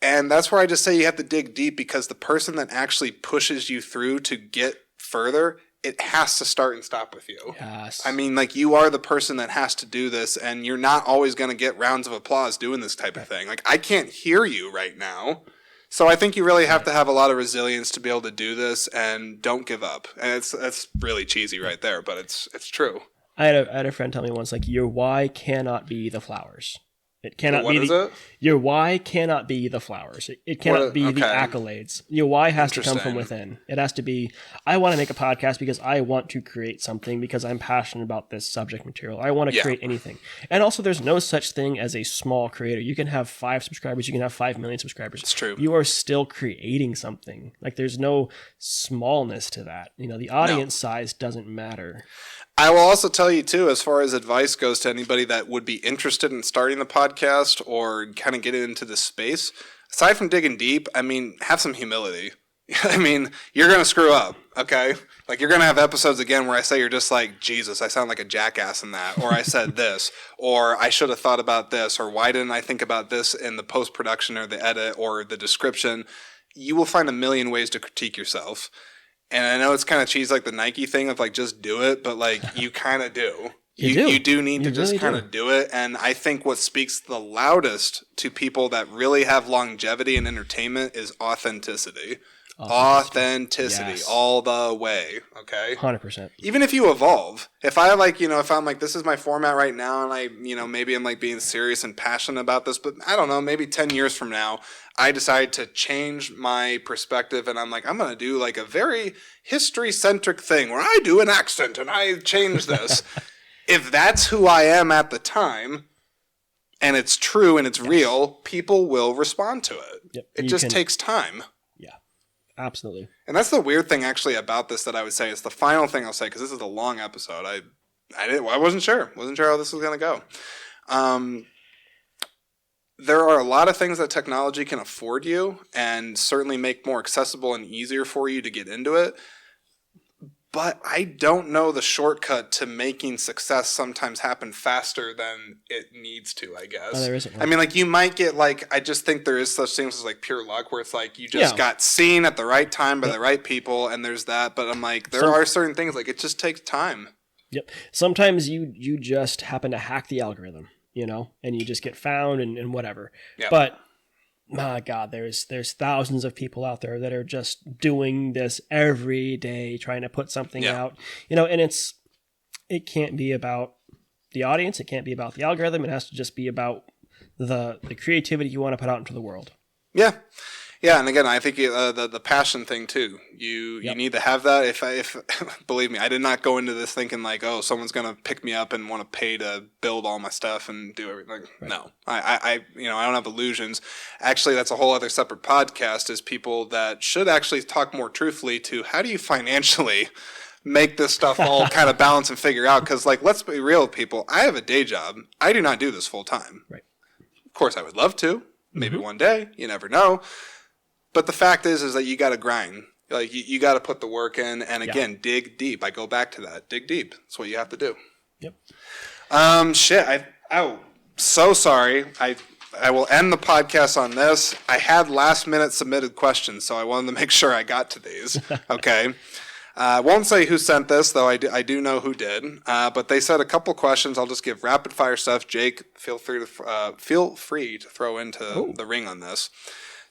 And that's where I just say you have to dig deep, because the person that actually pushes you through to get further, it has to start and stop with you. Yes. I mean, like, you are the person that has to do this, and you're not always going to get rounds of applause doing this type of thing. Like, I can't hear you right now. So I think you really have to have a lot of resilience to be able to do this, and don't give up. And that's really cheesy right there, but it's true. I had a friend tell me once, like, your why cannot be the flowers. It cannot What be is it? Your why cannot be the flowers. It cannot be the accolades. Your why has to come from within. It has to be, I want to make a podcast because I want to create something, because I'm passionate about this subject material. I want to create anything. And also, there's no such thing as a small creator. You can have 5 subscribers. You can have 5 million subscribers. It's true. You are still creating something. Like, there's no smallness to that. You know, the audience size doesn't matter. I will also tell you, too, as far as advice goes to anybody that would be interested in starting the podcast or kind of getting into this space, aside from digging deep, I mean, have some humility. I mean, you're going to screw up, okay? Like, you're going to have episodes again where I say you're just like, Jesus, I sound like a jackass in that, or I said this, or I should have thought about this, or why didn't I think about this in the post-production or the edit or the description. You will find a million ways to critique yourself. And I know it's kind of cheesy, like the Nike thing of like, just do it, but like, you kind of do. You do need to just kind of do it. And I think what speaks the loudest to people that really have longevity in entertainment is authenticity. Authenticity Yes. all the way. Okay. 100%. Even if you evolve, if I like, if I'm like, this is my format right now, and I, maybe I'm like being serious and passionate about this, but I don't know, maybe 10 years from now, I decide to change my perspective, and I'm like, I'm going to do like a very history-centric thing where I do an accent and I change this. If that's who I am at the time, and it's true and it's real, people will respond to it. Yep. It just takes time. Absolutely. And that's the weird thing actually about this that I would say is the final thing I'll say, because this is a long episode. I wasn't sure. Wasn't sure how this was going to go. There are a lot of things that technology can afford you and certainly make more accessible and easier for you to get into it. But I don't know the shortcut to making success sometimes happen faster than it needs to, I guess. Oh, there isn't one. I mean, like, you might get, like, I just think there is such things as, like, pure luck, where it's like you just got seen at the right time by the right people, and there's that. But I'm like, there are certain things, like, it just takes time. Yep. Sometimes you just happen to hack the algorithm, and you just get found and whatever. Yep. But my God, there's thousands of people out there that are just doing this every day, trying to put something out, and it can't be about the audience. It can't be about the algorithm. It has to just be about the creativity you want to put out into the world. Yeah. Yeah, and again, I think the passion thing too. You need to have that. If believe me, I did not go into this thinking like, oh, someone's gonna pick me up and want to pay to build all my stuff and do everything. Right. No, I don't have illusions. Actually, that's a whole other separate podcast. Is people that should actually talk more truthfully to how do you financially make this stuff all kind of balance and figure out. Because like, let's be real, people. I have a day job. I do not do this full time. Right. Of course, I would love to. Maybe one day. You never know. But the fact is that you got to grind. Like, you got to put the work in. And again, dig deep. I go back to that. Dig deep. That's what you have to do. Yep. Shit. I'm so sorry. I will end the podcast on this. I had last minute submitted questions, so I wanted to make sure I got to these. Okay. I won't say who sent this, though I do know who did. But they said a couple questions. I'll just give rapid fire stuff. Jake, feel free to throw into the ring on this.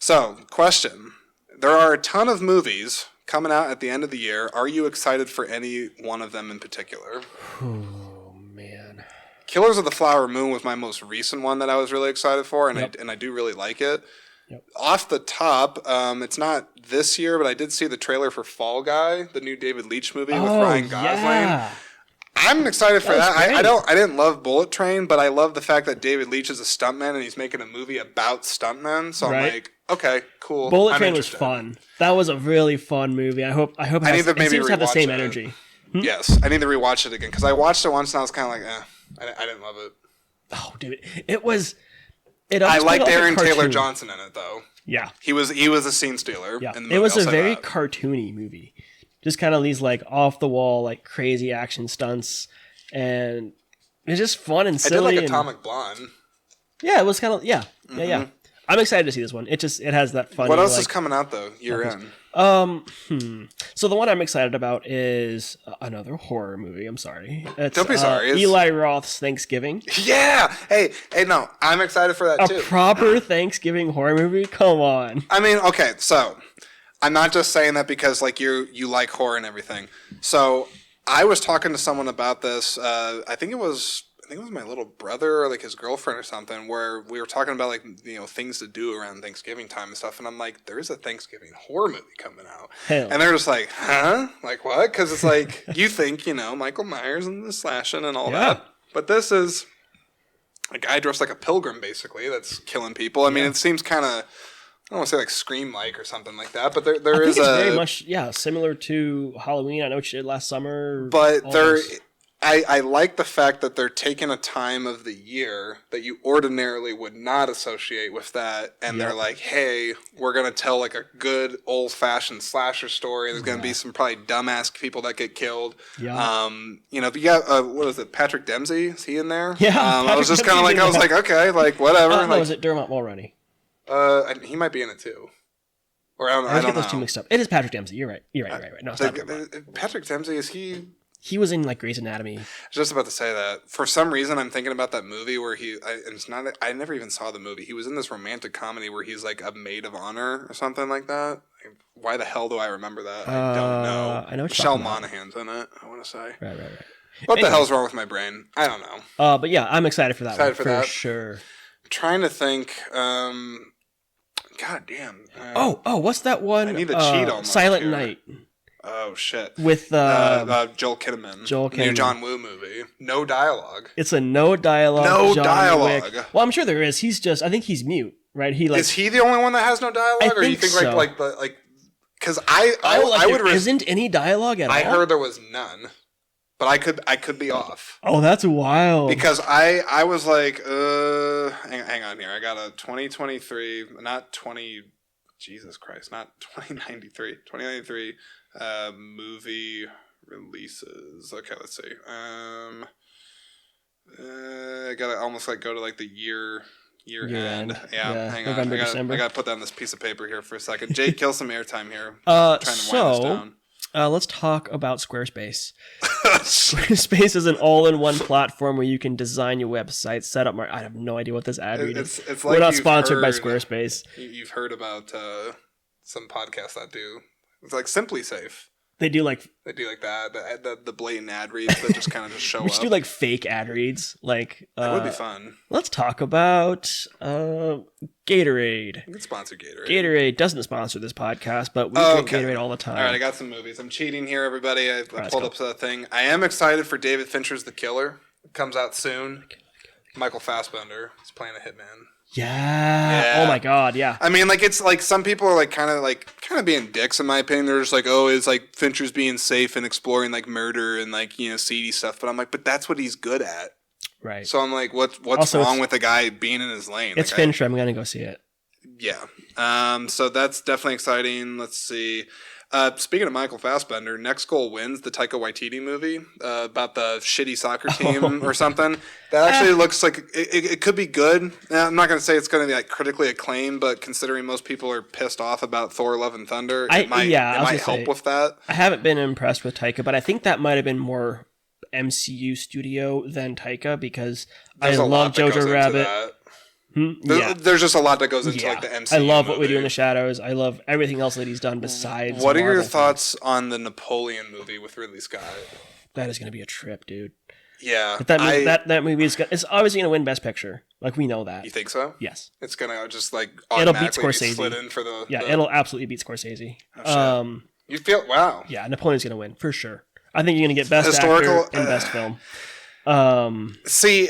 So, question. There are a ton of movies coming out at the end of the year. Are you excited for any one of them in particular? Oh, man. Killers of the Flower Moon was my most recent one that I was really excited for, and I do really like it. Yep. Off the top, it's not this year, but I did see the trailer for Fall Guy, the new David Leitch movie with Ryan Gosling. Yeah. I'm excited for that. I didn't love Bullet Train, but I love the fact that David Leitch is a stuntman and he's making a movie about stuntmen. So I'm like, okay, cool. Bullet Train was fun. That was a really fun movie. I hope it need to maybe seems to have the same rewatch it. energy. Yes, I need to rewatch it again because I watched it once and I was kind of like, I didn't love it. Oh, dude, it was. I liked Aaron Taylor Johnson in it though. Yeah, he was a scene stealer. Yeah, in the movie. It was a very cartoony movie. Just kind of these like off the wall, like crazy action stunts, and it's just fun and silly. I did like Atomic Blonde. Yeah, it was kind of yeah. I'm excited to see this one. It has that funny. What else is coming out though? Year in. So the one I'm excited about is another horror movie. I'm sorry. Don't be sorry. Eli Roth's Thanksgiving. Yeah. Hey, no, I'm excited for that too. A proper Thanksgiving horror movie? Come on. I mean, okay, so I'm not just saying that because like you like horror and everything. So I was talking to someone about this. I think it was my little brother or like his girlfriend or something, where we were talking about like things to do around Thanksgiving time and stuff, and I'm like, there is a Thanksgiving horror movie coming out, and they're just like, huh, like what? Because it's like you think Michael Myers and the slashing and all that, but this is a guy dressed like a pilgrim basically that's killing people. I mean, it seems kind of. I don't want to say like Scream-like or something like that, but there is very much similar to Halloween. I know what you did last summer, but I like the fact that they're taking a time of the year that you ordinarily would not associate with that, and they're like, hey, we're going to tell like a good old-fashioned slasher story. There's going to be some probably dumbass people that get killed. Yeah. You got, what is it, Patrick Dempsey? Is he in there? Yeah. I was just kind of like, I was like, okay, like whatever. No, is it Dermot Mulroney? He might be in it too. Or I don't get know. Those two mixed up. It is Patrick Dempsey. You're right. No, it's not Dermot. Patrick Dempsey, is he... He was in like Grey's Anatomy. I was just about to say that. For some reason, I'm thinking about that movie where I never even saw the movie. He was in this romantic comedy where he's like a maid of honor or something like that. Why the hell do I remember that? I don't know. I know Michelle Monaghan's in it, I want to say. Right. What the hell's wrong with my brain? I don't know. But yeah, I'm excited for that one. For sure. I'm trying to think. God damn. What's that one? I need to cheat almost. Silent here. Night. Oh shit! With Joel Kinnaman. New John Woo movie. No dialogue. It's a no dialogue. No dialogue. Wick. Well, I'm sure there is. I think he's mute, right? Is he the only one that has no dialogue, or you think so. like because I would isn't any dialogue at all. I heard there was none, but I could be off. Oh, that's wild. Because I was like, hang on here. I got a 2023, not 20. Jesus Christ, not 2093. 2093. Movie releases. Okay, let's see. I gotta almost like go to like the year end. Yeah, hang on. November, December. I gotta put down this piece of paper here for a second. Jake, kill some airtime here. Trying to wind this down. Let's talk about Squarespace. Squarespace is an all-in-one platform where you can design your website, set up. I have no idea what this ad read is. It's We're not sponsored by Squarespace. You've heard about some podcasts that do. It's like Simply Safe. They do like that. The blatant ad reads that just kind of just show up. We should do like fake ad reads. Like that would be fun. Let's talk about Gatorade. You can sponsor Gatorade. Gatorade doesn't sponsor this podcast, but we drink Gatorade all the time. All right, I got some movies. I'm cheating here, everybody. I pulled up the thing. I am excited for David Fincher's The Killer. It comes out soon. Michael Fassbender is playing a hitman. Yeah. Oh my god. Yeah. I mean, like it's like some people are like kind of being dicks in my opinion. They're just like, oh, it's like Fincher's being safe and exploring like murder and like seedy stuff. But I'm like, but that's what he's good at. Right. So I'm like, what's also, wrong with the guy being in his lane? It's like, Fincher. I'm gonna go see it. Yeah. So that's definitely exciting. Let's see. Speaking of Michael Fassbender, Next Goal Wins, the Taika Waititi movie about the shitty soccer team or something. That actually looks like it could be good. I'm not going to say it's going to be like critically acclaimed, but considering most people are pissed off about Thor: Love and Thunder, it might help with that. I haven't been impressed with Taika, but I think that might have been more MCU studio than Taika because I love Jojo Rabbit. There's just a lot that goes into like the MCU. I love What We Do in the Shadows. I love everything else that he's done besides. What are your thoughts on the Napoleon movie with Ridley Scott? That is going to be a trip, dude. Yeah, that movie is it's obviously going to win Best Picture. Like we know that. You think so? Yes. It's going to just like it'll beat Scorsese. Slid in for the it'll absolutely beat Scorsese. Oh, you feel wow? Yeah, Napoleon's going to win for sure. I think you're going to get Best Historical Actor and Best Film. See,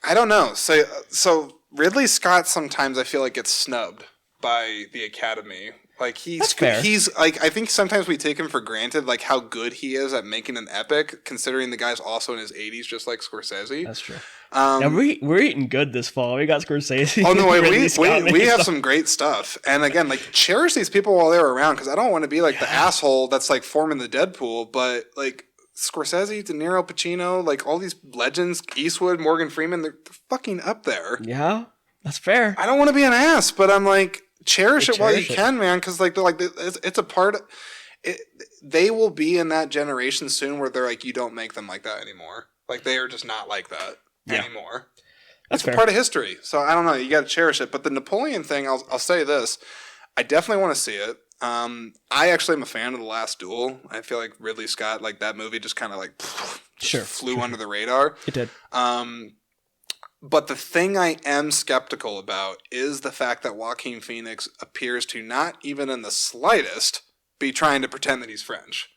I don't know. So Ridley Scott sometimes I feel like gets snubbed by the Academy. Like he's like I think sometimes we take him for granted, like how good he is at making an epic, considering the guy's also in his 80s, just like Scorsese. That's true. Now we're eating good this fall. We got Scorsese. Oh no, we have some great stuff. And again, like cherish these people while they're around, because I don't want to be like the asshole that's like forming the Deadpool, but like Scorsese, De Niro, Pacino, like all these legends, Eastwood, Morgan Freeman, they're fucking up there. Yeah. That's fair. I don't want to be an ass, but I'm like, cherish it while you cherish it. can, man, because it's a part. They will be in that generation soon where they're like, you don't make them like that anymore. Like they are just not like that anymore. That's It's fair. a part of history. So I don't know. You got to cherish it. But the Napoleon thing, I'll say this: I definitely want to see it. I actually am a fan of The Last Duel. I feel like Ridley Scott, like that movie, just kind of like flew under the radar. It did. But the thing I am skeptical about is the fact that Joaquin Phoenix appears to not even in the slightest be trying to pretend that he's French.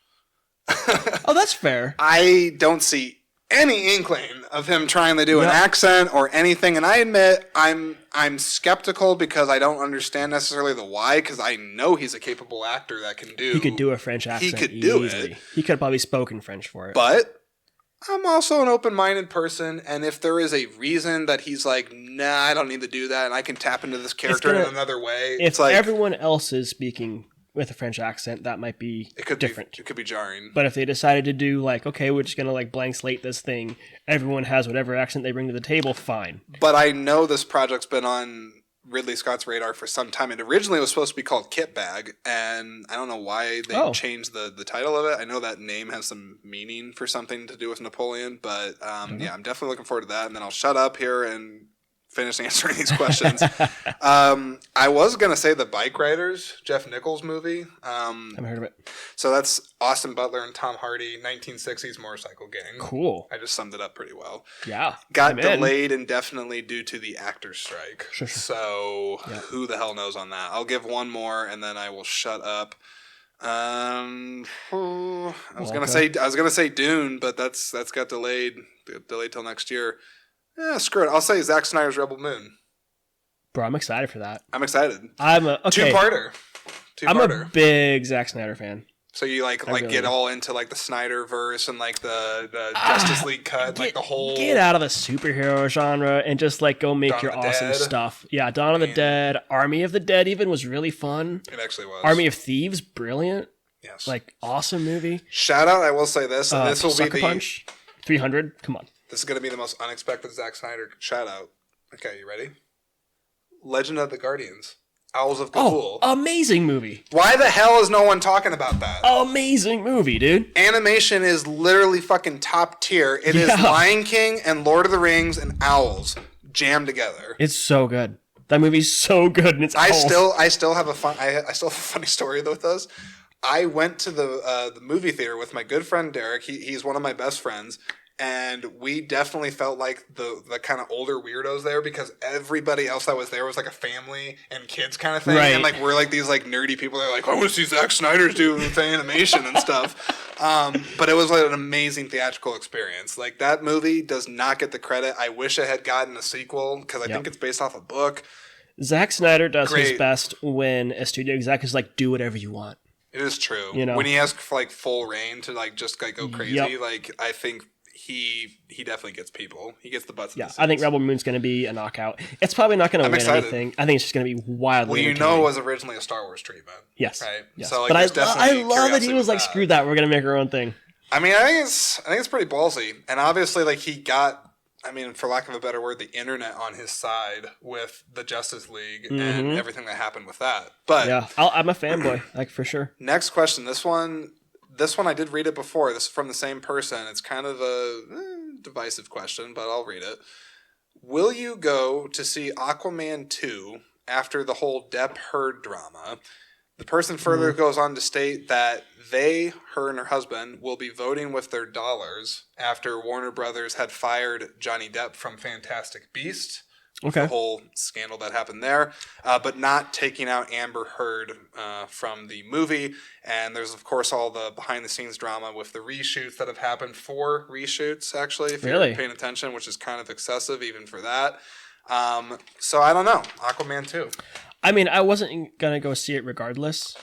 Oh, that's fair. I don't see any inkling of him trying to do an accent or anything, and I admit I'm skeptical because I don't understand necessarily the why, because I know he's a capable actor that can do. He could do a French accent. He could do easily. it. He could have probably spoken French for it. But I'm also an open-minded person, and if there is a reason that he's like, nah, I don't need to do that, and I can tap into this character in another way, if it's like everyone else is speaking with a French accent, that might be different. It could be jarring. But if they decided to do like, okay, we're just gonna like blank slate this thing, everyone has whatever accent they bring to the table, fine. But I know this project's been on Ridley Scott's radar for some time. It originally was supposed to be called Kit Bag, and I don't know why they changed the title of it. I know that name has some meaning for something to do with Napoleon, but yeah, I'm definitely looking forward to that. And then I'll shut up here and finish answering these questions. I was going to say The Bike Riders, Jeff Nichols movie. Haven't heard of it. So that's Austin Butler and Tom Hardy, 1960s motorcycle gang. Cool. I just summed it up pretty well. Yeah. Got delayed indefinitely due to the actors' strike. Sure. So who the hell knows on that? I'll give one more and then I will shut up. I was gonna say Dune, but that's got delayed till next year. Yeah, screw it. I'll say Zack Snyder's Rebel Moon. Bro, I'm excited for that. I'm excited. I'm a two-parter. I'm a big Zack Snyder fan. So you get all into like the Snyderverse and like the Justice League cut, like the whole get out of the superhero genre and just like go make Dawn your of the awesome Dead. stuff. Yeah, Dawn of the Dead, Army of the Dead even was really fun. It actually was. Army of Thieves, brilliant. Yes. Like awesome movie. Shout out, I will say this, and this will be Sucker Punch, 300. Come on. This is going to be the most unexpected Zack Snyder shout out. Okay, you ready? Legend of the Guardians. Owls of Ga'Hoole. Amazing movie. Why the hell is no one talking about that? Amazing movie, dude. Animation is literally fucking top tier. It is Lion King and Lord of the Rings and Owls jammed together. It's so good. That movie's so good, and it's I still have a funny story with those. I went to the movie theater with my good friend Derek. He's one of my best friends. And we definitely felt like the kind of older weirdos there, because everybody else that was there was like a family and kids kind of thing. Right. And like we're like these like nerdy people that are like, I want to see Zack Snyder do animation and stuff. But it was like an amazing theatrical experience. Like that movie does not get the credit. I wish it had gotten a sequel because I think it's based off a book. Zack Snyder does his best when a studio exec is like, do whatever you want. It is true. You know? When he asks for like full reign to like just like go crazy, like I think he definitely gets people. He gets the butts. Yeah, I think Rebel Moon's going to be a knockout. It's probably not going to win excited. anything. I think it's just going to be wildly. Well, you know, it was originally a Star Wars treatment. Yes, right. Yes. So, like, but I love that curiosity he was like, that. "Screw that, we're going to make our own thing." I mean, I think it's pretty ballsy, and obviously, like he got, I mean, for lack of a better word, the internet on his side with the Justice League and everything that happened with that. But yeah, I'm a fanboy, like for sure. Next question. This one I did read it before. This is from the same person. It's kind of a divisive question, but I'll read it. Will you go to see Aquaman 2 after the whole Depp Heard drama? The person further goes on to state that her and her husband, will be voting with their dollars after Warner Brothers had fired Johnny Depp from Fantastic Beasts. Okay. The whole scandal that happened there, but not taking out Amber Heard from the movie. And there's, of course, all the behind-the-scenes drama with the reshoots that have happened. 4 reshoots, actually, if you're paying attention, which is kind of excessive even for that. So I don't know. Aquaman 2. I mean, I wasn't going to go see it regardless.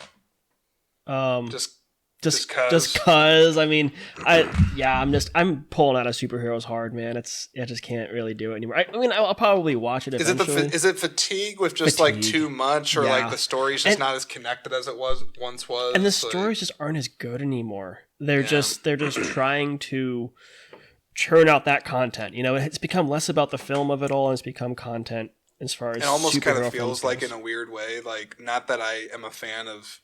Just cause. I mean, I'm pulling out of superheroes hard, man. I just can't really do it anymore. I mean, I'll probably watch it eventually. Is it fatigue with just like too much, or like the story's just not as connected as it once was? And the stories just aren't as good anymore. They're just trying to churn out that content. You know, it's become less about the film of it all, and it's become content as far as it almost kind superhero of feels films like goes. in a weird way, like not that I am a fan of.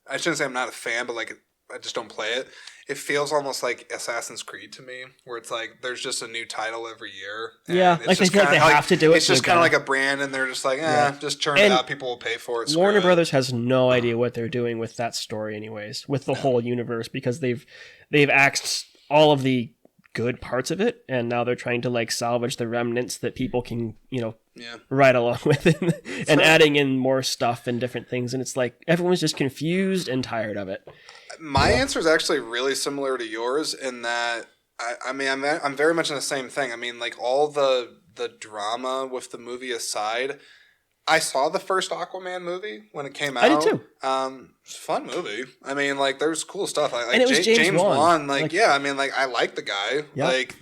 I shouldn't say I'm not a fan, but like I just don't play it. It feels almost like Assassin's Creed to me, where it's like there's just a new title every year. And Yeah, it's like they just feel like kinda they have to do it. It's so just they've kind of gotta- like a brand, and they're just like, Yeah. just churn it And out. People will pay for it. Screw Warner it. Brothers has no idea what they're doing with that story, anyways, with the whole universe, because they've axed all of the good parts of it, and now they're trying to like salvage the remnants that people can, Yeah. ride along with it, and adding in more stuff and different things, and it's like everyone's just confused and tired of it. My answer is actually really similar to yours in that I mean I'm very much in the same thing. I mean, like all the drama with the movie aside, I saw the first Aquaman movie when it came out. I did too. It's a fun movie. I mean, like there's cool stuff. And it was James Wan. Like yeah, I mean, like I like the guy. Yeah. Like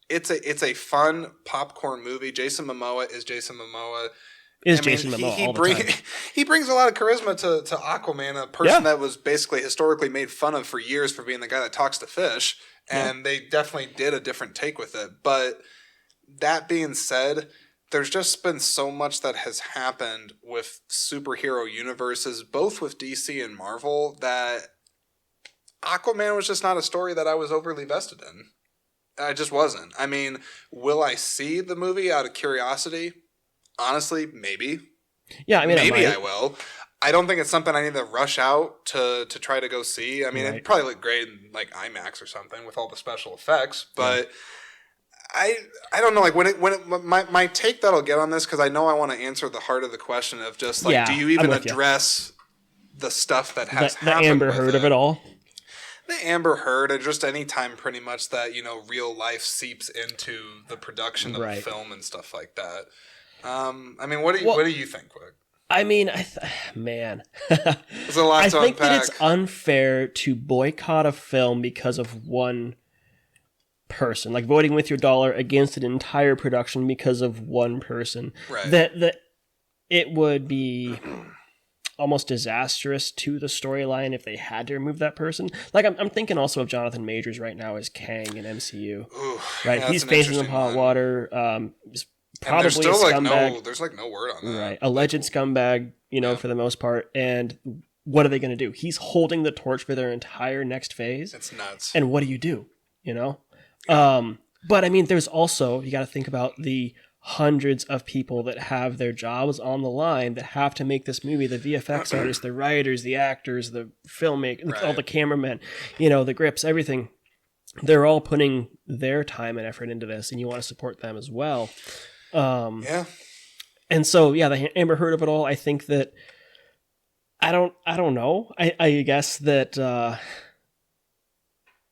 it's a fun popcorn movie. Jason Momoa is Jason Momoa. Jason Momoa all the time. He brings a lot of charisma to Aquaman, a person that was basically historically made fun of for years for being the guy that talks to fish, and they definitely did a different take with it. But that being said, there's just been so much that has happened with superhero universes, both with DC and Marvel, that Aquaman was just not a story that I was overly vested in. I just wasn't. I mean, will I see the movie out of curiosity? Honestly, maybe. Yeah, I mean, maybe I will. I don't think it's something I need to rush out to try to go see. I mean, it'd probably look great in like IMAX or something with all the special effects, but I don't know. Like my take that I'll get on this, because I know I want to answer the heart of the question of just like, do you even address the stuff that has the happened? Amber Heard of it all. The Amber Heard, or just any time pretty much that real life seeps into the production of a film and stuff like that. I mean, what do you think, Quick? I mean, man, there's a lot to think unpack. that it's unfair to boycott a film because of one person, like voting with your dollar against an entire production because of one person. Right. That it would be almost disastrous to the storyline if they had to remove that person. Like I'm thinking also of Jonathan Majors right now as Kang in MCU. Ooh, right, yeah, he's facing some hot water. Probably there's still a scumbag. there's no word on that. Right, alleged scumbag, for the most part. And what are they going to do? He's holding the torch for their entire next phase. It's nuts. And what do you do? But I mean, there's also, you got to think about the hundreds of people that have their jobs on the line that have to make this movie. The VFX artists, the writers, the actors, the filmmakers, all the cameramen, the grips, everything. They're all putting their time and effort into this, and you want to support them as well. Yeah. And so, the Amber Heard of it all, I think that I don't know. I guess that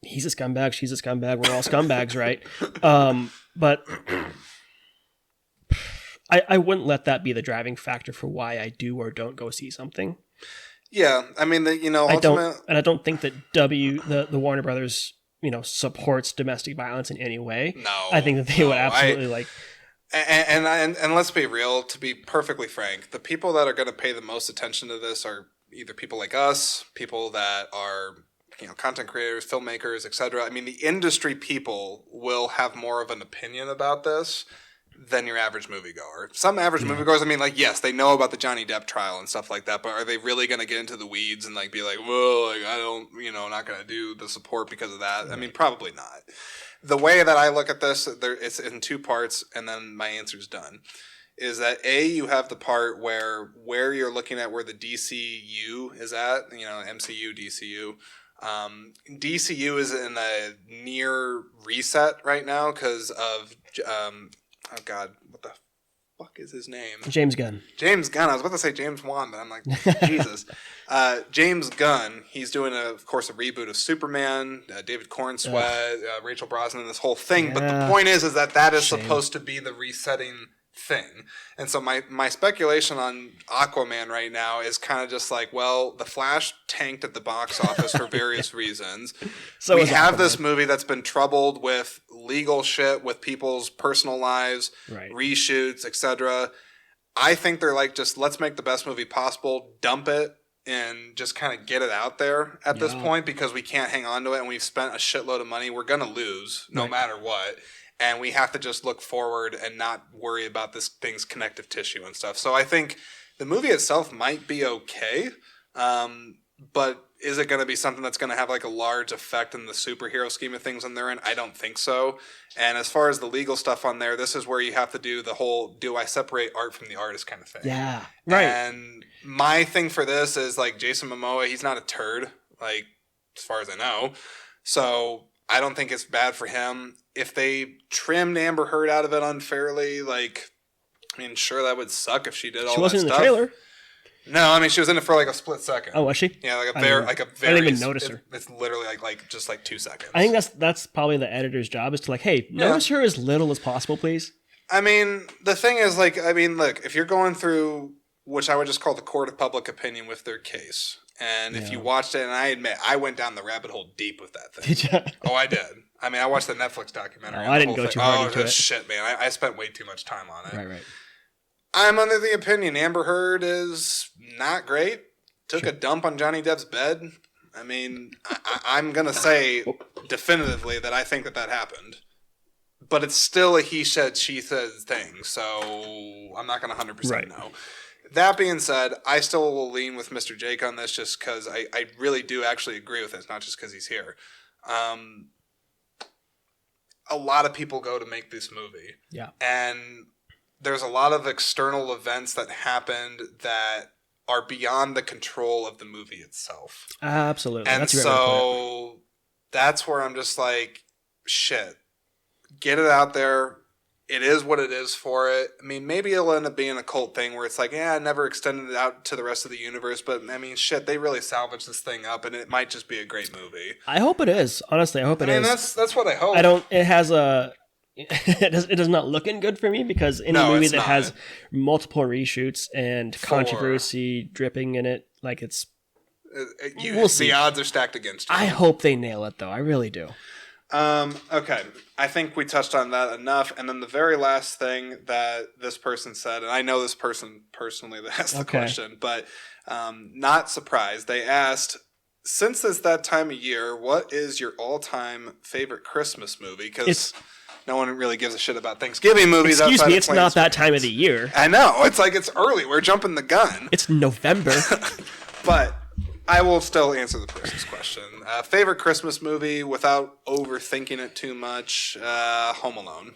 he's a scumbag, she's a scumbag, we're all scumbags, right? But I wouldn't let that be the driving factor for why I do or don't go see something. Yeah, I mean, I don't think that the Warner Brothers, supports domestic violence in any way. No, I think that they would absolutely And let's be real. To be perfectly frank, the people that are going to pay the most attention to this are either people like us, people that are content creators, filmmakers, etc. I mean, the industry people will have more of an opinion about this than your average moviegoer. Some average moviegoers, I mean, like, yes, they know about the Johnny Depp trial and stuff like that, but are they really going to get into the weeds and like be like, well, like, I don't, not going to do the support because of that? Right. I mean, probably not. The way that I look at this, it's in two parts, and then my answer's done. Is that you have the part where you're looking at where the DCU is at, MCU, DCU. DCU is in a near reset right now because of, oh God, what the fuck is his name? James Gunn. James Gunn. I was about to say James Wan, but I'm like, Jesus. James Gunn, he's doing, of course, a reboot of Superman, David Cornsweet, Rachel Brosnan, this whole thing. Yeah. But the point is that is supposed to be the resetting thing. And so my speculation on Aquaman right now is kind of just like, well, The Flash tanked at the box office for various reasons. So we have this movie that's been troubled with legal shit, with people's personal lives, reshoots, etc. I think they're like, just let's make the best movie possible, dump it, and just kind of get it out there at this point, because we can't hang on to it, and we've spent a shitload of money. We're going to lose no matter what. and we have to just look forward and not worry about this thing's connective tissue and stuff. So I think the movie itself might be okay, but is it going to be something that's going to have like a large effect in the superhero scheme of things on their end? I don't think so. And as far as the legal stuff on there, this is where you have to do the whole do I separate art from the artist kind of thing. Yeah, right. And my thing for this is like Jason Momoa, he's not a turd, like as far as I know. So I don't think it's bad for him. If they trimmed Amber Heard out of it unfairly, like, I mean, sure, that would suck if she did all that stuff. She wasn't in the trailer. No, I mean, she was in it for like a split second. Oh, was she? Yeah, like a very, I didn't even notice her. It's literally like just like 2 seconds. I think that's probably the editor's job is to like, hey, notice her as little as possible, please. I mean, the thing is, like, I mean, look, if you're going through, which I would just call the court of public opinion with their case, and if you watched it, and I admit, I went down the rabbit hole deep with that thing. Did you? Oh, I did. I mean, I watched the Netflix documentary. I didn't go too hard into it. Shit, man. I spent way too much time on it. Right. I'm under the opinion Amber Heard is not great. Took a dump on Johnny Depp's bed. I mean, I'm going to say definitively that I think that happened. But it's still a he said, she said thing. So I'm not going to 100% know. That being said, I still will lean with Mr. Jake on this just because I really do actually agree with this, not just because he's here. A lot of people go to make this movie. Yeah. And there's a lot of external events that happened that are beyond the control of the movie itself. Absolutely. And so that's where I'm just like, shit, get it out there. It is what it is for it. I mean, maybe it'll end up being a cult thing where it's like, I never extended it out to the rest of the universe. But, I mean, shit, they really salvaged this thing up, and it might just be a great movie. I hope it is. Honestly, I hope it is. That's what I hope. It has a... It does not look in good for me because any movie that has multiple reshoots and controversy dripping in it, like it's... we'll see. The odds are stacked against you. I hope they nail it, though. I really do. Okay. I think we touched on that enough. And then the very last thing that this person said, and I know this person personally that asked the question, but not surprised. They asked, since it's that time of year, what is your all-time favorite Christmas movie? Because no one really gives a shit about Thanksgiving movies. Excuse me, it's not that time of the year. I know. It's like it's early. We're jumping the gun. It's November. But I will still answer the person's question. Favorite Christmas movie without overthinking it too much? Home Alone.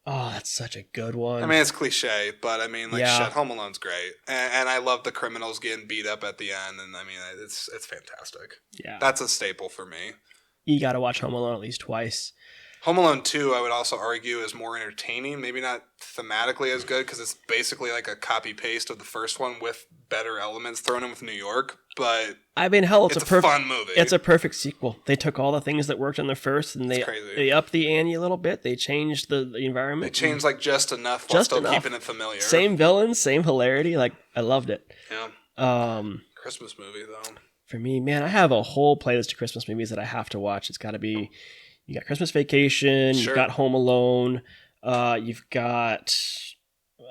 Oh, that's such a good one. I mean, it's cliche, but I mean, shit, Home Alone's great. And I love the criminals getting beat up at the end. And I mean, it's fantastic. Yeah. That's a staple for me. You got to watch Home Alone at least twice. Home Alone 2, I would also argue, is more entertaining. Maybe not thematically as good because it's basically like a copy-paste of the first one with better elements thrown in with New York. But I mean, hell, it's a fun movie. It's a perfect sequel. They took all the things that worked in the first and they upped the ante a little bit. They changed the environment. They changed like just enough while still keeping it familiar. Same villains, same hilarity. Like, I loved it. Yeah. Christmas movie, though. For me, man, I have a whole playlist of Christmas movies that I have to watch. It's got to be... You got Christmas Vacation, You've got Home Alone, you've got...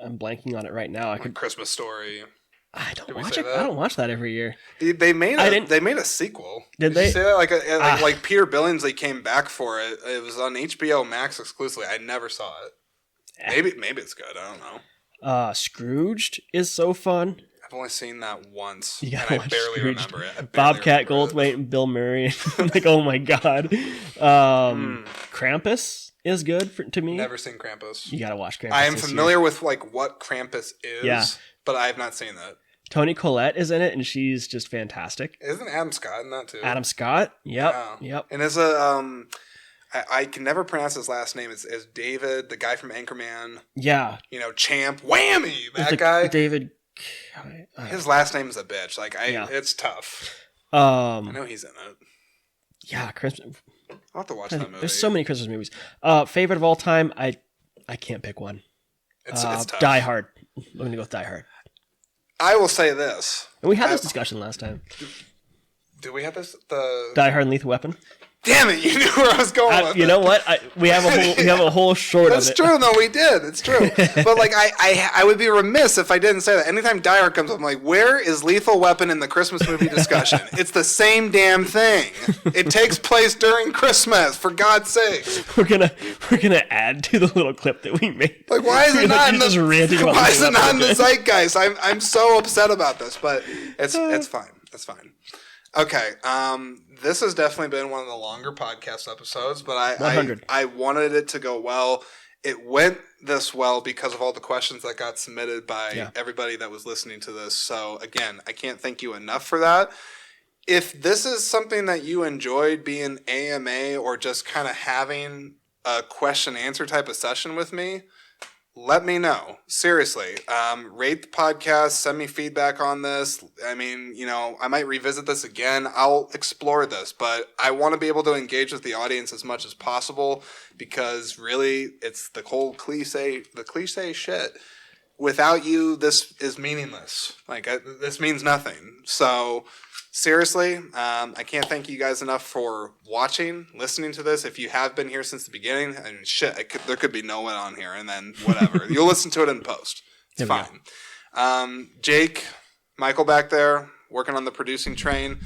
I'm blanking on it right now. Christmas Story. I don't watch it. I don't watch that every year. They made a sequel. Did they? You see that? Like Peter Billingsley came back for it. It was on HBO Max exclusively. I never saw it. Maybe it's good. I don't know. Scrooged is so fun. I've only seen that once, and I barely remember it. Bobcat Goldthwait and Bill Murray. Like, oh my god. Krampus is good to me. Never seen Krampus. You gotta watch Krampus. I am familiar with like what Krampus is, but I have not seen that. Toni Collette is in it, and she's just fantastic. Isn't Adam Scott in that too? Adam Scott. Yep. Yeah. Yep. And is I can never pronounce his last name. It's David, the guy from Anchorman. Yeah. Champ. Whammy. That guy. David. His last name is a bitch. It's tough. I know he's in it. Yeah, Christmas. I'll have to watch that movie. There's so many Christmas movies. Favorite of all time? I can't pick one. It's tough. Die Hard. I'm gonna go with Die Hard. I will say this. And we had this discussion last time. Did we have this? Die Hard and Lethal Weapon. Damn it! You knew where I was going with You it. know what? We have a whole short That's of it. true. No, we did. It's true. But like, I would be remiss if I didn't say that. Anytime Die Hard comes up, I'm like, where is Lethal Weapon in the Christmas movie discussion? It's the same damn thing. It takes place during Christmas. For God's sake. We're gonna add to the little clip that we made. Like, why is it not in Just ranting the? about Why is it Lethal not in the Weapon. zeitgeist? I'm so upset about this, but it's fine. It's fine. Okay. This has definitely been one of the longer podcast episodes, but I wanted it to go well. It went this well because of all the questions that got submitted by everybody that was listening to this. So again, I can't thank you enough for that. If this is something that you enjoyed being AMA or just kind of having a question answer type of session with me, let me know. Seriously. Rate the podcast. Send me feedback on this. I mean, I might revisit this again. I'll explore this, but I want to be able to engage with the audience as much as possible because really it's the whole cliche shit. Without you, this is meaningless. Like, this means nothing. So, seriously, I can't thank you guys enough for watching, listening to this. If you have been here since the beginning, I mean, there could be no one on here, and then whatever. You'll listen to it in post. It's fine. Jake, Michael back there, working on the producing train.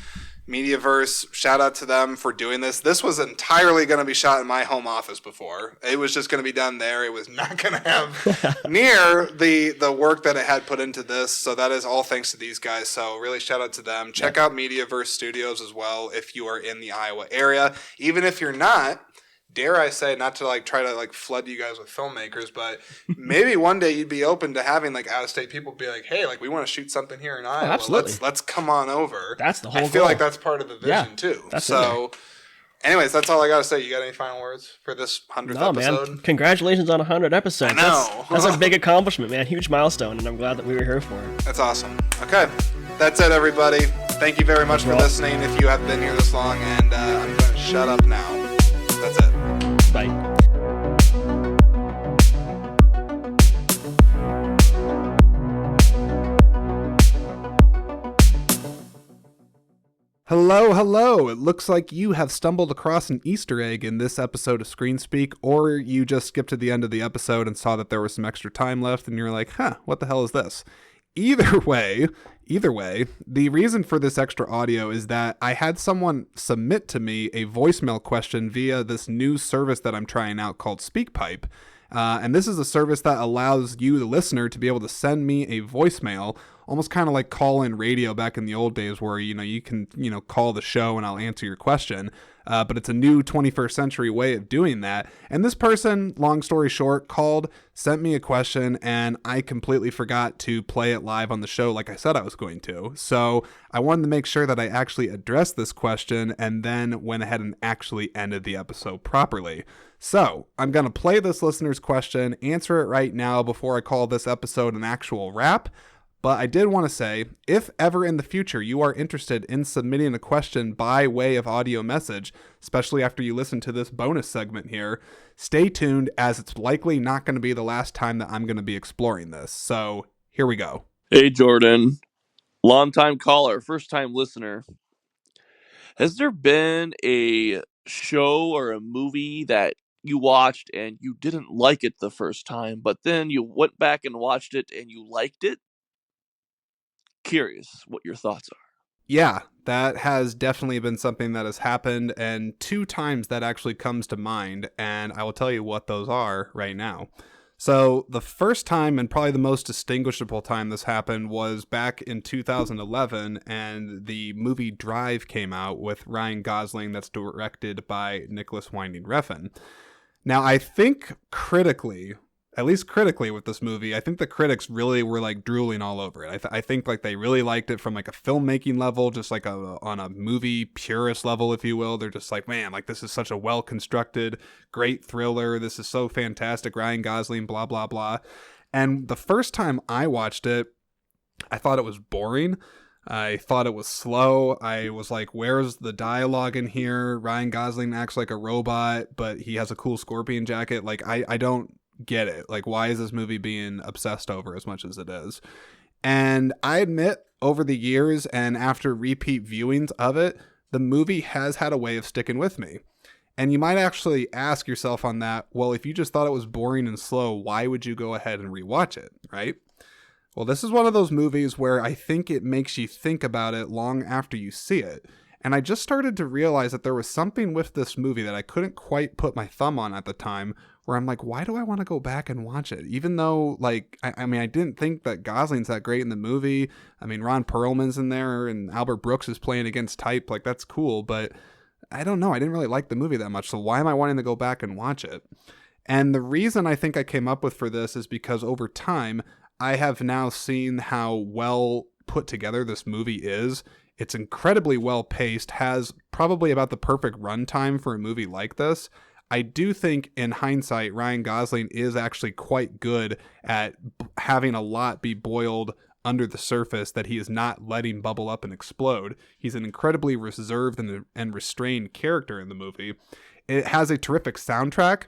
Mediaverse, shout out to them for doing this. This was entirely going to be shot in my home office before. It was just going to be done there. It was not going to have near the work that it had put into this. So that is all thanks to these guys. So really shout out to them. Check out Mediaverse Studios as well if you are in the Iowa area. Even if you're not, dare I say, not to like try to like flood you guys with filmmakers, but maybe one day you'd be open to having like out of state people be like, hey, like we want to shoot something here in Iowa. Absolutely. Let's come on over. That's the whole I feel goal. like that's part of the vision too. That's so anyways, that's all I gotta say. You got any final words for this 100th episode? Man. Congratulations on 100 episodes. I know. That's a big accomplishment, man. Huge milestone, and I'm glad that we were here for it. That's awesome. Okay. That's it, everybody. Thank you very much for listening if you have been here this long, and I'm going to shut up now. That's it. Bye. Hello. It looks like you have stumbled across an Easter egg in this episode of Screenspeak, or you just skipped to the end of the episode and saw that there was some extra time left, and you're like, what the hell is this? Either way, the reason for this extra audio is that I had someone submit to me a voicemail question via this new service that I'm trying out called SpeakPipe. And this is a service that allows you, the listener, to be able to send me a voicemail, almost kind of like call-in radio back in the old days where, you can, call the show and I'll answer your question. But it's a new 21st century way of doing that. And this person, long story short, called, sent me a question, and I completely forgot to play it live on the show like I said I was going to. So I wanted to make sure that I actually addressed this question and then went ahead and actually ended the episode properly. So I'm going to play this listener's question, answer it right now before I call this episode an actual wrap. But I did want to say, if ever in the future you are interested in submitting a question by way of audio message, especially after you listen to this bonus segment here, stay tuned as it's likely not going to be the last time that I'm going to be exploring this. So here we go. Hey, Jordan. Long-time caller, first-time listener. Has there been a show or a movie that you watched and you didn't like it the first time, but then you went back and watched it and you liked it? Curious what your thoughts are. Yeah, that has definitely been something that has happened, and 2 times that actually comes to mind, and I will tell you what those are right now. So the first time, and probably the most distinguishable time this happened, was back in 2011, and the movie Drive came out with Ryan Gosling, that's directed by Nicholas Winding Refn. Now, I think critically, at least critically with this movie, I think the critics really were like drooling all over it. I think like they really liked it from like a filmmaking level, just like on a movie purist level, if you will. They're just like, man, like this is such a well constructed, great thriller. This is so fantastic. Ryan Gosling, blah, blah, blah. And the first time I watched it, I thought it was boring. I thought it was slow. I was like, where's the dialogue in here? Ryan Gosling acts like a robot, but he has a cool scorpion jacket. Like, I don't get it. Like, why is this movie being obsessed over as much as it is? And I admit, over the years and after repeat viewings of it, the movie has had a way of sticking with me. And you might actually ask yourself on that, well, if you just thought it was boring and slow, why would you go ahead and rewatch it, right? Well, this is one of those movies where I think it makes you think about it long after you see it. And I just started to realize that there was something with this movie that I couldn't quite put my thumb on at the time, where I'm like, why do I want to go back and watch it? Even though, like, I mean, I didn't think that Gosling's that great in the movie. I mean, Ron Perlman's in there and Albert Brooks is playing against type. Like, that's cool. But I don't know. I didn't really like the movie that much. So why am I wanting to go back and watch it? And the reason I think I came up with for this is because over time, I have now seen how well put together this movie is. It's incredibly well paced, has probably about the perfect runtime for a movie like this. I do think in hindsight, Ryan Gosling is actually quite good at having a lot be boiled under the surface that he is not letting bubble up and explode. He's an incredibly reserved and restrained character in the movie. It has a terrific soundtrack.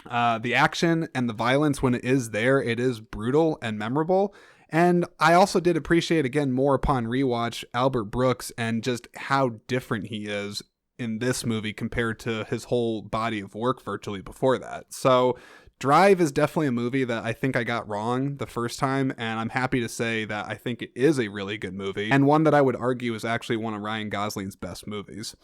The action and the violence, when it is there, it is brutal and memorable. And I also did appreciate, again, more upon rewatch, Albert Brooks and just how different he is in this movie compared to his whole body of work virtually before that. So Drive is definitely a movie that I think I got wrong the first time, and I'm happy to say that I think it is a really good movie, and one that I would argue is actually one of Ryan Gosling's best movies.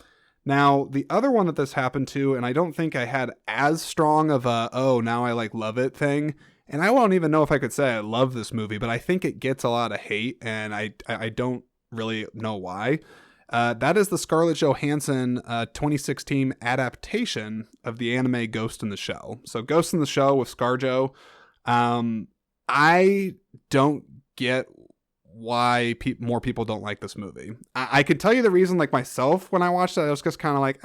Now, the other one that this happened to, and I don't think I had as strong of a, oh, now I like love it thing, and I won't even know if I could say I love this movie, but I think it gets a lot of hate, and I don't really know why. That is the Scarlett Johansson 2016 adaptation of the anime Ghost in the Shell. So Ghost in the Shell with ScarJo. I don't get why more people don't like this movie. I could tell you the reason, like myself, when I watched it, I was just kind of like,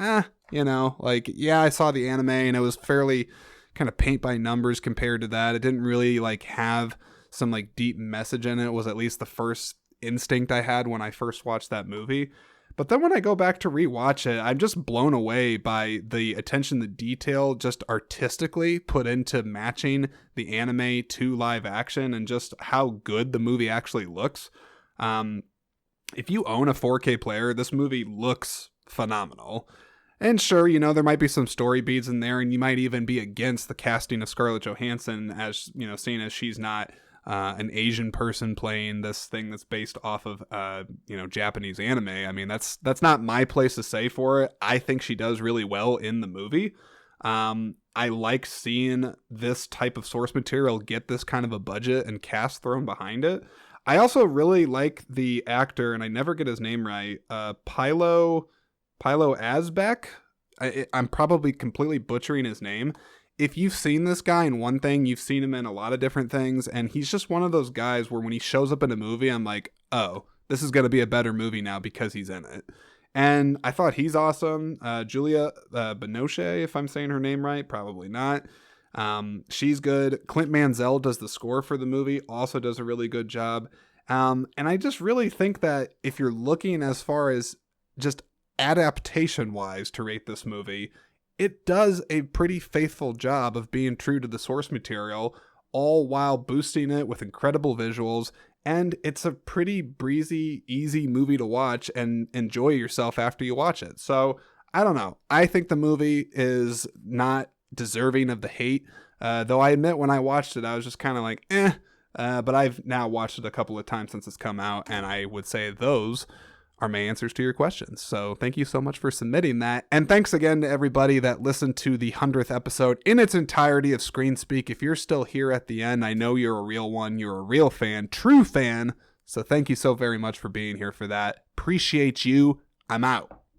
like, yeah, I saw the anime and it was fairly kind of paint by numbers compared to that. It didn't really like have some like deep message in it. It was at least the first instinct I had when I first watched that movie. But then when I go back to rewatch it, I'm just blown away by the attention to detail just artistically put into matching the anime to live action and just how good the movie actually looks. If you own a 4K player, this movie looks phenomenal. And sure, there might be some story beats in there, and you might even be against the casting of Scarlett Johansson, as seeing as she's not an Asian person playing this thing that's based off of Japanese anime. I mean, that's not my place to say for it. I think she does really well in the movie. I like seeing this type of source material get this kind of a budget and cast thrown behind it. I also really like the actor, and I never get his name right, Pilo Asbeck. I'm probably completely butchering his name. If you've seen this guy in one thing, you've seen him in a lot of different things, and he's just one of those guys where when he shows up in a movie, I'm like, oh, this is going to be a better movie now because he's in it. And I thought he's awesome. Julia Binoche, if I'm saying her name right, probably not. She's good. Clint Mansell does the score for the movie, also does a really good job. And I just really think that if you're looking as far as just adaptation-wise to rate this movie, it does a pretty faithful job of being true to the source material, all while boosting it with incredible visuals, and it's a pretty breezy, easy movie to watch and enjoy yourself after you watch it. So, I don't know. I think the movie is not deserving of the hate, though I admit when I watched it, I was just kind of like, but I've now watched it a couple of times since it's come out, and I would say those are my answers to your questions. So thank you so much for submitting that. And thanks again to everybody that listened to the 100th episode in its entirety of Screen Speak. If you're still here at the end, I know you're a real one. You're a real fan, true fan. So thank you so very much for being here for that. Appreciate you. I'm out.